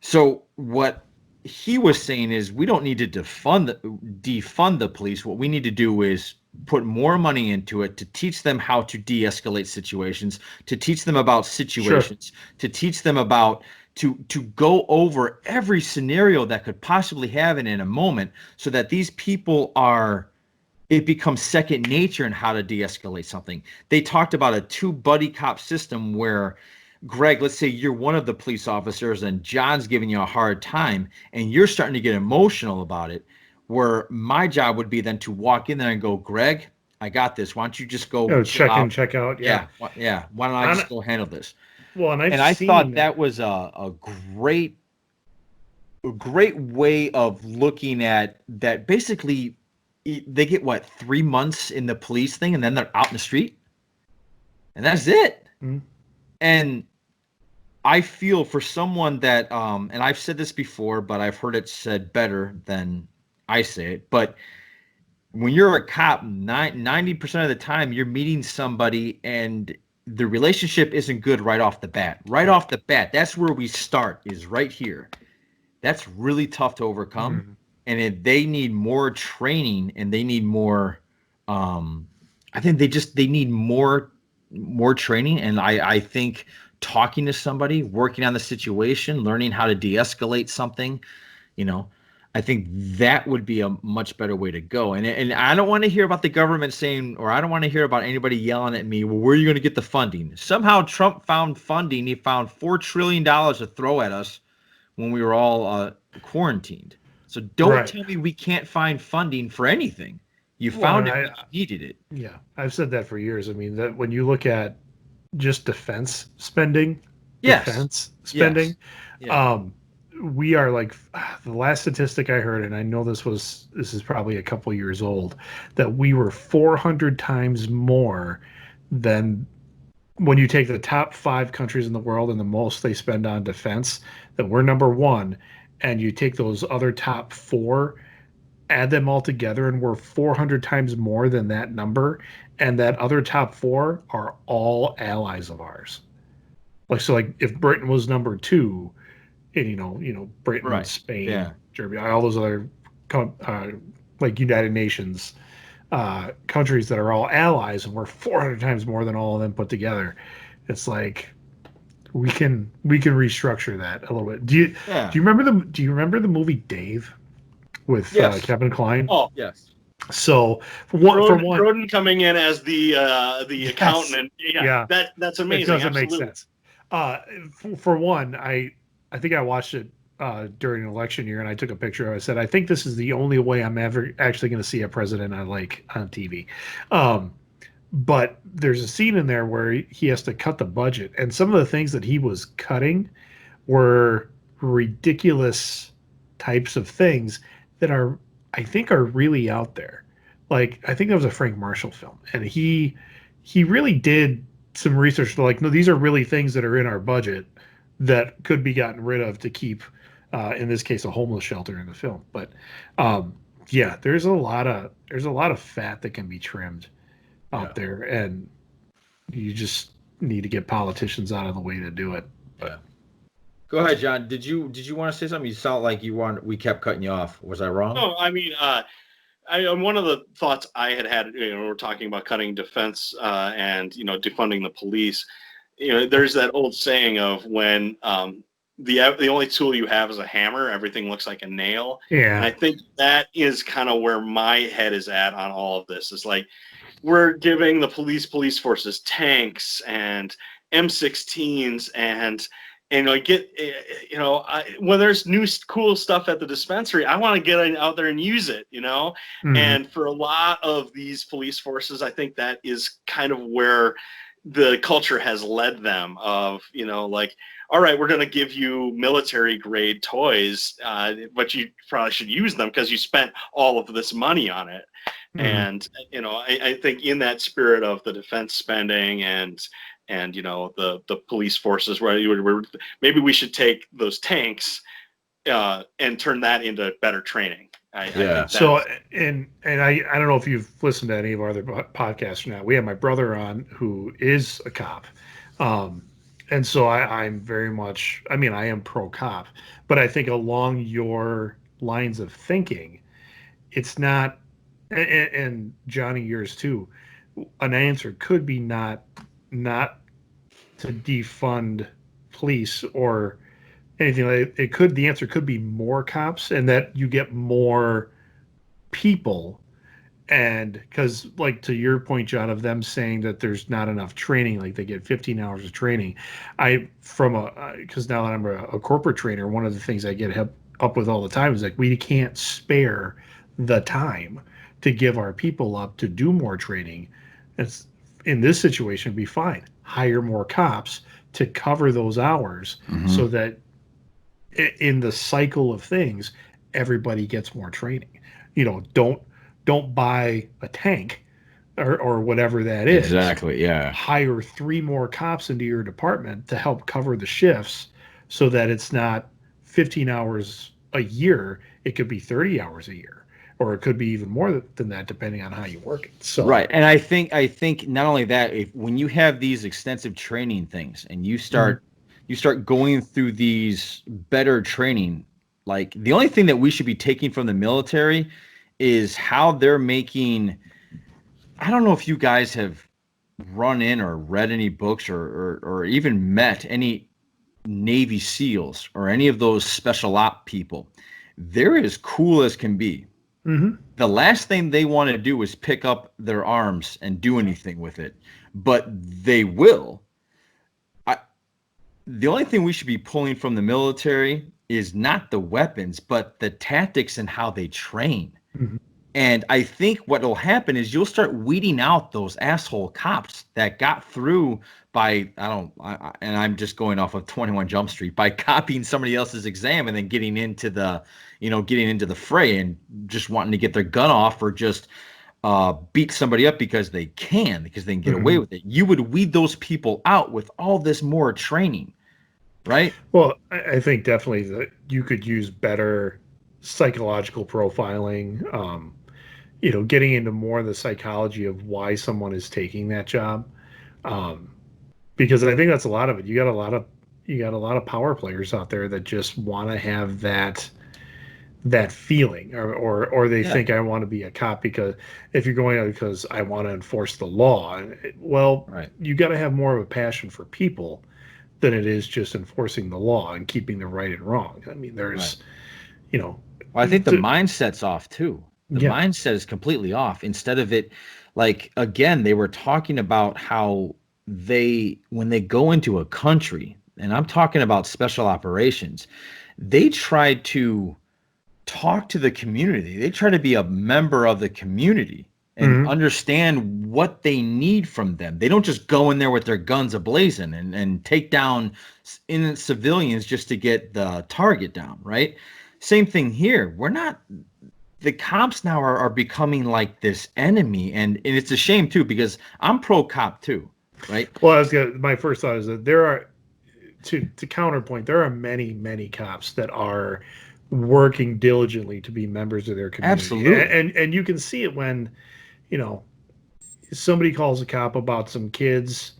So what he was saying is we don't need to defund the police. What we need to do is put more money into it to teach them how to de-escalate situations, to teach them about situations, to teach them about to go over every scenario that could possibly happen in a moment, so that these people it becomes second nature in how to de-escalate something. They talked about a 2 buddy cop system where, Greg, let's say you're one of the police officers and John's giving you a hard time and you're starting to get emotional about it, where my job would be then to walk in there and go, Greg, I got this. Why don't you just go check in, check out? Yeah. Why don't I just go handle this? Well, and I thought that was a great way of looking at that. Basically, they get 3 months in the police thing and then they're out in the street. and that's it. Mm-hmm. And I feel for someone that, and I've said this before, but I've heard it said better than I say it. But when you're a cop, 90% of the time you're meeting somebody and the relationship isn't good right off the bat. Right off the bat, that's where we start, is right here. That's really tough to overcome. Mm-hmm. And if they need more training and they need more, I think they need more training. And I think talking to somebody, working on the situation, learning how to de-escalate something, you know, I think that would be a much better way to go. And I don't want to hear about the government saying, or I don't want to hear about anybody yelling at me, well, where are you going to get the funding? Somehow Trump found funding. He found $4 trillion to throw at us when we were all quarantined. So don't tell me we can't find funding for anything. You found it when you needed it. Yeah, I've said that for years. I mean, that when you look at just defense spending, we are like, the last statistic I heard, and I know this is probably a couple years old, that we were 400 times more than, when you take the top 5 countries in the world and the most they spend on defense, that we're number 1, and you take those other top 4, add them all together, and we're 400 times more than that number, and that other top 4 are all allies of ours. So if Britain was number 2, and you know Britain, Spain, Germany, all those other like United Nations countries that are all allies, and we're 400 times more than all of them put together. It's like we can restructure that a little bit. Do you remember the movie Dave with Kevin Kline? Oh yes. So for one, Grodin coming in as the accountant, that's amazing. It doesn't make sense. For one, I think I watched it during an election year, and I took a picture of it. I said, I think this is the only way I'm ever actually going to see a president I like on TV. But there's a scene in there where he has to cut the budget, and some of the things that he was cutting were ridiculous types of things that I think are really out there. Like, I think that was a Frank Marshall film, and he really did some research to, like, no, these are really things that are in our budget that could be gotten rid of to keep, in this case, a homeless shelter in the film. But there's a lot of fat that can be trimmed out there, and you just need to get politicians out of the way to do it. But go ahead, John. Did you want to say something? You sound like we kept cutting you off. Was I wrong? No, I mean, one of the thoughts I had, we're talking about cutting defense and defunding the police. There's that old saying of when the only tool you have is a hammer, everything looks like a nail. Yeah. And I think that is kind of where my head is at on all of this. It's like, we're giving the police forces tanks and M16s and when there's new cool stuff at the dispensary, I want to get out there and use it, Mm-hmm. And for a lot of these police forces, I think that is kind of where the culture has led them of, all right, we're going to give you military grade toys, but you probably should use them because you spent all of this money on it. Mm-hmm. And, I think in that spirit of the defense spending and the police forces, where maybe we should take those tanks and turn that into better training. I don't know if you've listened to any of our other podcasts or not. We have my brother on who is a cop. And so I'm very much, I am pro cop, but I think along your lines of thinking, it's not, and Johnny, yours too, an answer could be not to defund police or anything like it. The answer could be more cops, and that you get more people. And because, like, to your point, John, of them saying that there's not enough training, like they get 15 hours of training. Because now that I'm a corporate trainer, one of the things I get up with all the time is like, we can't spare the time to give our people up to do more training. It's, in this situation, it'd be fine. Hire more cops to cover those hours, mm-hmm. so that in the cycle of things, everybody gets more training. Don't buy a tank or whatever that is. Exactly. Yeah. Hire 3 more cops into your department to help cover the shifts so that it's not 15 hours a year. It could be 30 hours a year, or it could be even more than that, depending on how you work it. So, Right. And I think not only that, when you have these extensive training things and you start going through these better training, like the only thing that we should be taking from the military is how they're making. I don't know if you guys have run in or read any books or even met any Navy SEALs or any of those special op people. They're as cool as can be. mm-hmm. The last thing they want to do is pick up their arms and do anything with it, but they will. The only thing we should be pulling from the military is not the weapons, but the tactics and how they train. Mm-hmm. And I think what will happen is you'll start weeding out those asshole cops that got through by, and I'm just going off of 21 Jump Street, by copying somebody else's exam and then getting into the fray and just wanting to get their gun off or just beat somebody up because they can get away with it. You would weed those people out with all this more training, right? Well, I think definitely that you could use better psychological profiling, getting into more of the psychology of why someone is taking that job. Because I think that's a lot of it. You got a lot of power players out there that just want to have that feeling, or they think I want to be a cop because if you're going out because I want to enforce the law, Right. You got to have more of a passion for people than it is just enforcing the law and keeping the right and wrong. I mean, there's, Well, I think the mindset's off too. The mindset is completely off. Instead of it, like, again, they were talking about how when they go into a country, and I'm talking about special operations, they try to talk to the community. They try to be a member of the community and understand what they need from them. They don't just go in there with their guns ablazing and take down innocent civilians just to get the target down, right? Same thing here. The cops now are becoming like this enemy, and it's a shame too, because I'm pro cop too, right? Well, my first thought is that there are, to counterpoint, there are many, many cops that are working diligently to be members of their community. Absolutely. And you can see it when, somebody calls a cop about some kids,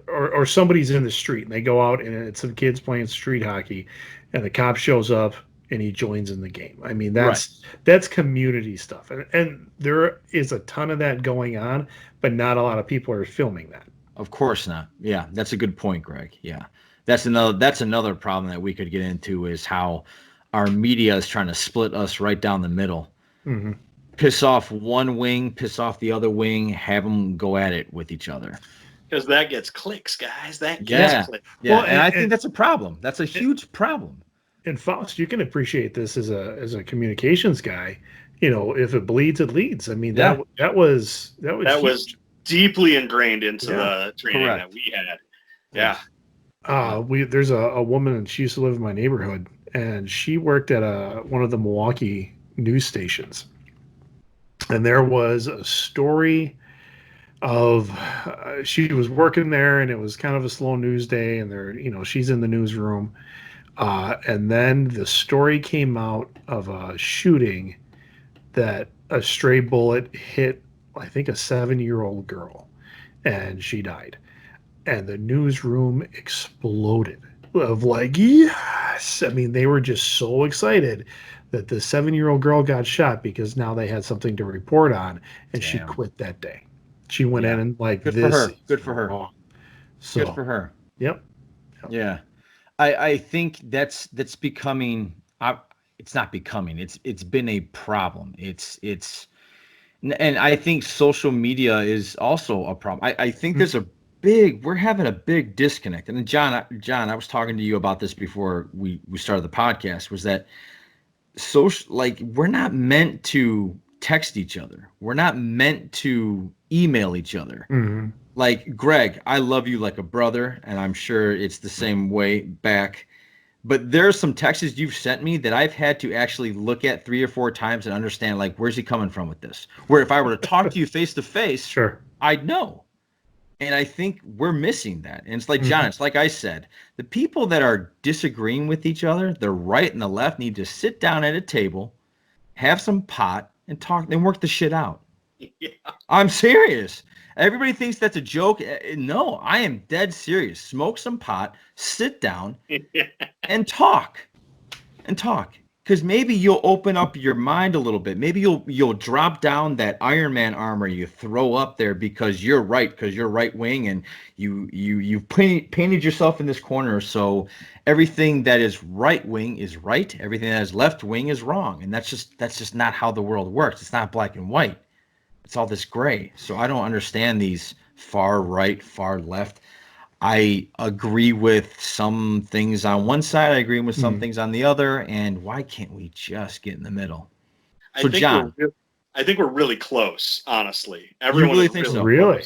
or somebody's in the street and they go out and it's some kids playing street hockey and the cop shows up and he joins in the game. I mean, that's community stuff. And there is a ton of that going on, but not a lot of people are filming that. Of course not. Yeah, that's a good point, Greg. Yeah. That's another problem that we could get into, is how our media is trying to split us right down the middle. Mm-hmm. Piss off one wing, piss off the other wing, have them go at it with each other. Because that gets clicks, guys. That gets clicks. Yeah, well, and I think that's a problem. That's a huge problem. And Faust, you can appreciate this as a communications guy. If it bleeds, it leads. I mean, that was deeply ingrained into the training that we had. Yeah. There's a woman, and she used to live in my neighborhood, and she worked at one of the Milwaukee news stations. And there was a story of she was working there, and it was kind of a slow news day, and she's in the newsroom. And then the story came out of a shooting that a stray bullet hit, I think, a 7-year-old girl, and she died. And the newsroom exploded of like, yes. I mean, they were just so excited that the 7-year-old girl got shot because now they had something to report on, and she quit that day. She went in and like, good for her. So, good for her. Yep. Yeah. I think that's becoming. It's not becoming. It's been a problem. And I think social media is also a problem. I think there's we're having a big disconnect. And then John, I was talking to you about this before we started the podcast, was that we're not meant to text each other. We're not meant to email each other. Mm-hmm. Like, Greg, I love you like a brother, and I'm sure it's the same way back. But there's some texts you've sent me that I've had to actually look at 3 or 4 times and understand, like, where's he coming from with this? Where if I were to talk to you face to face, Sure, I'd know. And I think we're missing that. And it's like, John, it's like I said, the people that are disagreeing with each other, the right and the left, need to sit down at a table, have some pot, and talk and work the shit out. Yeah. I'm serious. Everybody thinks that's a joke. No, I am dead serious. Smoke some pot, sit down, and talk. Because maybe you'll open up your mind a little bit. Maybe you'll drop down that Iron Man armor you throw up there because you're right wing, and you've painted yourself in this corner. So everything that is right wing is right. Everything that is left wing is wrong. And that's just not how the world works. It's not black and white. It's all this gray. So I don't understand these far right, far left. I agree with some things on one side. I agree with some things on the other. And why can't we just get in the middle? So, John, I think we're really close, honestly. You really think so? Really?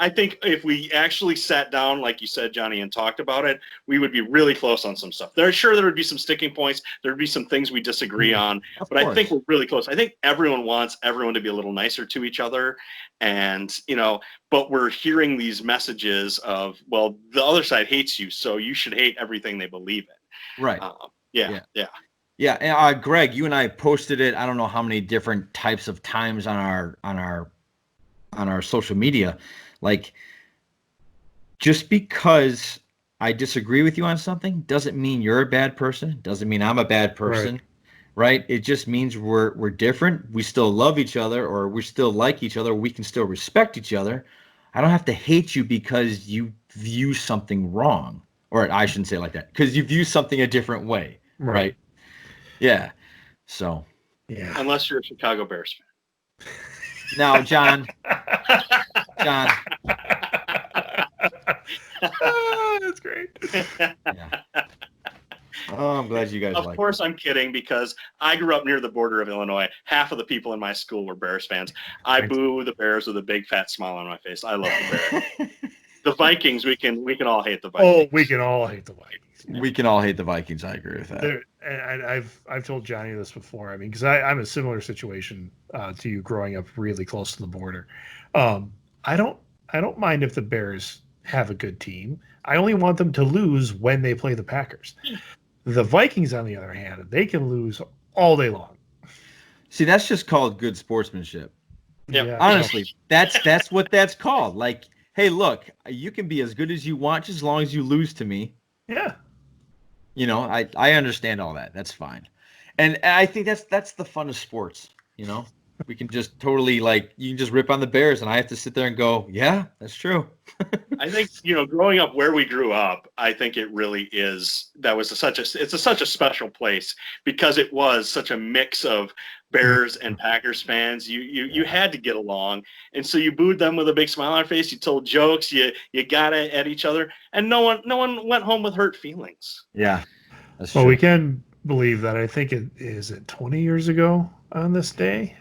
I think if we actually sat down, like you said, Johnny, and talked about it, we would be really close on some stuff. There would be some sticking points. There would be some things we disagree on, but I think we're really close. I think everyone wants everyone to be a little nicer to each other, and but we're hearing these messages of, well, the other side hates you, so you should hate everything they believe in. Right. Yeah. And Greg, you and I posted it. I don't know how many different types of times on our social media. Like, just because I disagree with you on something doesn't mean you're a bad person. Doesn't mean I'm a bad person, right? It just means we're different. We still love each other, or we still like each other. We can still respect each other. I don't have to hate you because you view something wrong, or I shouldn't say it like that, because you view something a different way, right? Yeah. So. Yeah. Unless you're a Chicago Bears fan. Now, John. Oh, that's great. Yeah. Oh, I'm glad you guys like it. Of course, I'm kidding, because I grew up near the border of Illinois. Half of the people in my school were Bears fans. I boo the Bears with a big fat smile on my face. I love the Bears. The Vikings, we can all hate the Vikings. Oh, we can all hate the Vikings. We can all hate the Vikings. I agree with that. And I've told Johnny this before. I mean, because I'm a similar situation to you, growing up really close to the border. I don't mind if the Bears have a good team. I only want them to lose when they play the Packers. The Vikings, on the other hand, they can lose all day long. See, that's just called good sportsmanship. Yeah. Honestly, that's what that's called. Like, hey, look, you can be as good as you want just as long as you lose to me. Yeah. I understand all that. That's fine. And I think that's the fun of sports, We can just totally, you can just rip on the Bears, and I have to sit there and go, yeah, that's true. I think, growing up where we grew up, I think it really is, it's such a special place, because it was such a mix of Bears and Packers fans. You had to get along, and so you booed them with a big smile on your face. You told jokes, you got at each other, and no one went home with hurt feelings. Yeah, that's true. Well, we can believe that. I think it 20 years ago on this day.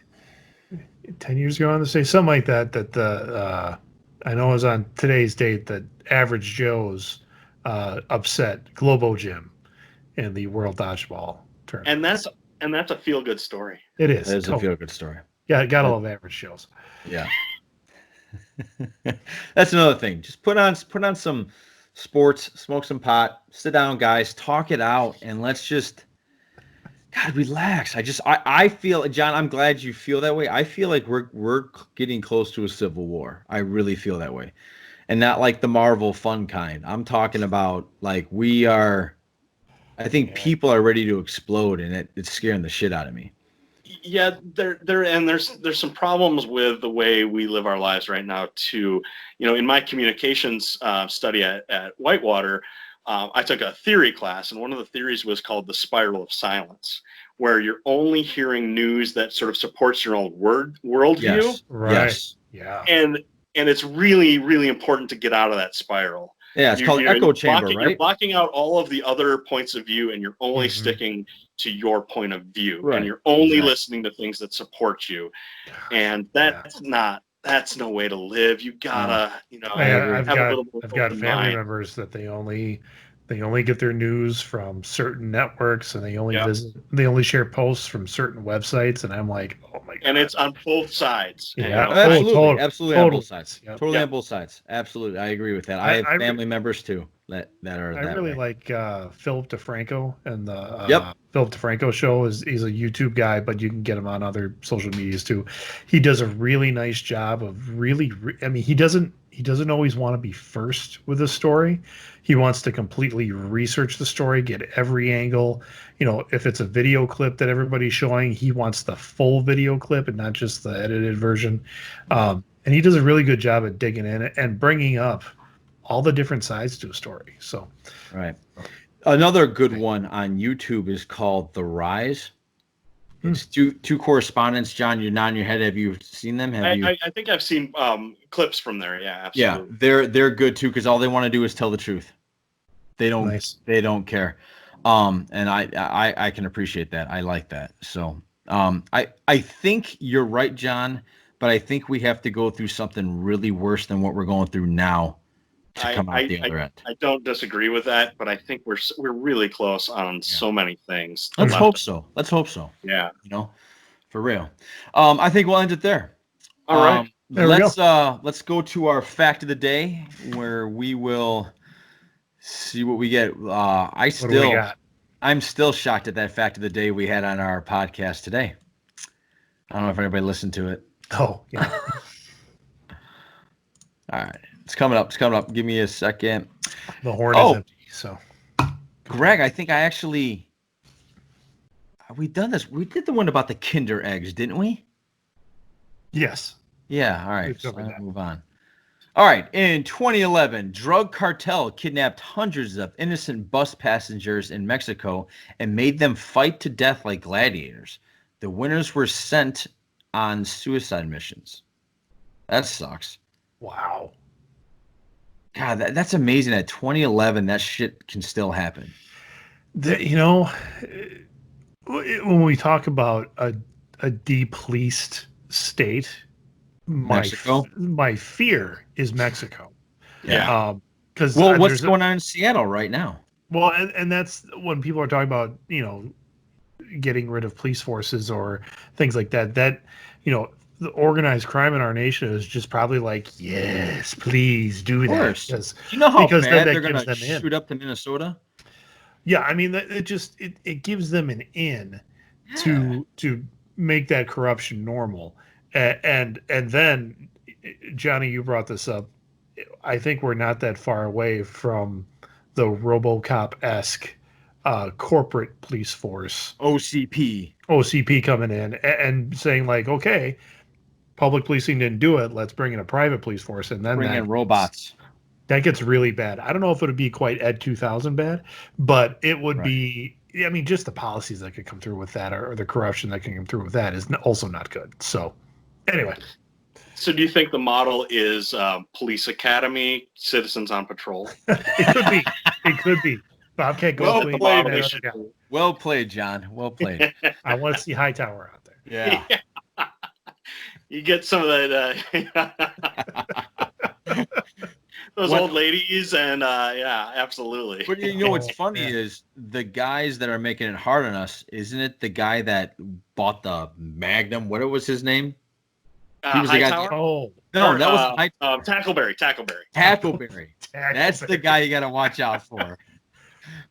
10 years ago on this day, something like that, I know it was on today's date that Average Joe's upset Globo Gym in the World Dodgeball tournament. And that's a feel-good story. It is. It is a feel-good story. Yeah, gotta love Average Joe's. Yeah. That's another thing. Just put on some sports, smoke some pot, sit down, guys, talk it out, and let's just relax. I feel, John, I'm glad you feel that way. I feel like we're getting close to a civil war. I really feel that way. And not like the Marvel fun kind. I'm talking about I think people are ready to explode, and it's scaring the shit out of me. Yeah, there's some problems with the way we live our lives right now too. In my communications study at Whitewater, I took a theory class, and one of the theories was called the spiral of silence, where you're only hearing news that sort of supports your own worldview. Yes. Right. Yes. Yeah. And it's really, really important to get out of that spiral. Yeah, it's called echo chamber, right? You're blocking out all of the other points of view, and you're only sticking to your point of view, right. And you're only listening to things that support you. And that's no way to live. You gotta, I've got family members that they only They only get their news from certain networks, and they only share posts from certain websites. And I'm like, oh my god! And it's on both sides. Yeah, absolutely on both sides. Yep. Totally on both sides. Absolutely, I agree with that. I have family members too that are. I really like Philip DeFranco, and the Yep. Philip DeFranco show he's a YouTube guy, but you can get him on other social medias too. He does a really nice job of he doesn't always want to be first with a story. He wants to completely research the story, get every angle. If it's a video clip that everybody's showing, he wants the full video clip and not just the edited version. And he does a really good job at digging in and bringing up all the different sides to a story. So, right. Another good one on YouTube is called The Rise. It's two correspondents. John, you're nodding your head. Have you seen them? I think I've seen clips from there. Yeah, absolutely. Yeah, they're good too because all they want to do is tell the truth. They don't care. And I can appreciate that. I like that. So I think you're right, John, but I think we have to go through something really worse than what we're going through now to come out the other end. I don't disagree with that, but I think we're really close on so many things. Let's hope so. Yeah. For real. I think we'll end it there. All right. Let's go to our fact of the day where we will see what we get. I'm still shocked at that fact of the day we had on our podcast today. I don't know if anybody listened to it. Oh, yeah. All right. It's coming up. Give me a second. The horn is empty. So, Greg, I think we've done this. We did the one about the Kinder eggs, didn't we? Yes. Yeah. All right. So let's move on. All right. In 2011, drug cartel kidnapped hundreds of innocent bus passengers in Mexico and made them fight to death like gladiators. The winners were sent on suicide missions. That sucks. Wow. God, that's amazing. That 2011, that shit can still happen. When we talk about a depoliced state, my fear is Mexico. Yeah. Because what's going on in Seattle right now? Well, and that's when people are talking about getting rid of police forces or things like that. That the organized crime in our nation is just probably like, yes, please do that. Because how bad they're going to shoot up to Minnesota? Yeah, I mean, it gives them an in to make that corruption normal. And then, Johnny, you brought this up. I think we're not that far away from the RoboCop-esque corporate police force. OCP coming in and saying like, okay, public policing didn't do it. Let's bring in a private police force, and then bring in robots. That gets really bad. I don't know if it would be quite Ed 2000 bad, but it would be. I mean, just the policies that could come through with that, or the corruption that can come through with that, is also not good. So, anyway. So, do you think the model is police academy, citizens on patrol? It could be. Bobcat Goldthwait. Well played, John. Well played. I want to see Hightower out there. Yeah. You get some of that. Those old ladies, and yeah, absolutely. But what's funny is the guys that are making it hard on us. Isn't it the guy that bought the Magnum? What was his name? He was the guy. That was Tackleberry. Tackleberry. That's the guy you got to watch out for.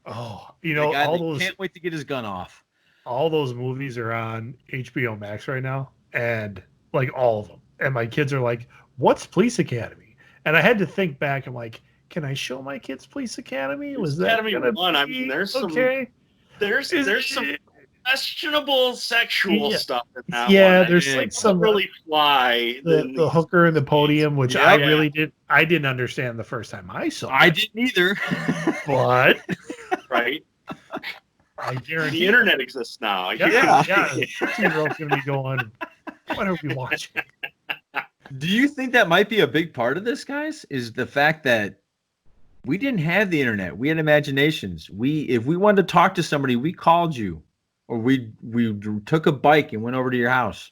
Oh, all those can't wait to get his gun off. All those movies are on HBO Max right now, and like all of them. And my kids are like, "What's Police Academy?" And I had to think back. I'm like, "Can I show my kids Police Academy?" Was that Academy 1? I mean, there's some questionable sexual stuff in that one. There's like some really fly the hooker in the podium, which I didn't understand the first time I saw. I didn't either. But right. I guarantee the internet exists now. Yeah. 16-year-old's gonna be going, what are we watching? Do you think that might be a big part of this, guys? Is the fact that we didn't have the internet. We had imaginations. If we wanted to talk to somebody, we called you, or we took a bike and went over to your house,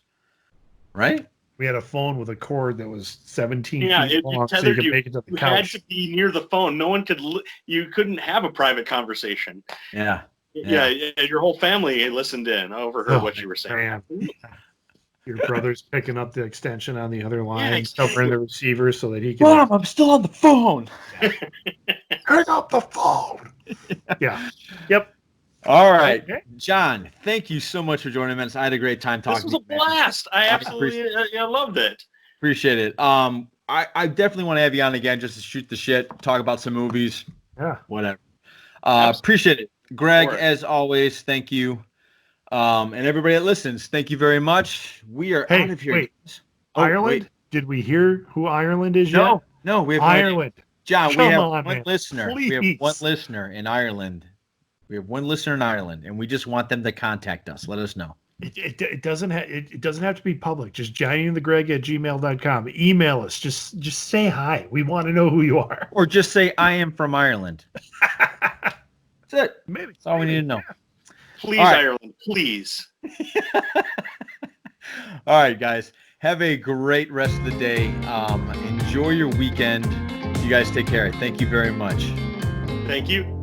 right? We had a phone with a cord that was 17 Yeah, feet it long, so you tethered could you. make it to the You had couch. to be near the phone. No one could. You couldn't have a private conversation. Yeah. Yeah, your whole family listened in, overheard what you were saying. Man. Your brother's picking up the extension on the other line, exactly. covering the receiver so that he can. Mom, I'm still on the phone. Hang up the phone. Yeah. Yep. All right, Okay. John. Thank you so much for joining us. I had a great time talking. This was a blast. I absolutely I loved it. Appreciate it. I definitely want to have you on again just to shoot the shit, talk about some movies. Yeah. Whatever. Appreciate it, Greg. Sure. As always, thank you. And everybody that listens, thank you very much. We are out of here. Wait. Ireland? Wait. Did we hear who Ireland is yet? No, we have Ireland. John, Come we have on, one man. listener. Please. We have one listener in Ireland. And we just want them to contact us. Let us know. It doesn't have to be public. Just JohnnyandTheGreg@gmail.com. Email us. Just say hi. We want to know who you are. Or just say, I am from Ireland. That's it. Maybe. That's all we need to know. Please, All right. Ireland, please. All right, guys. Have a great rest of the day. Enjoy your weekend. You guys take care. Thank you very much. Thank you.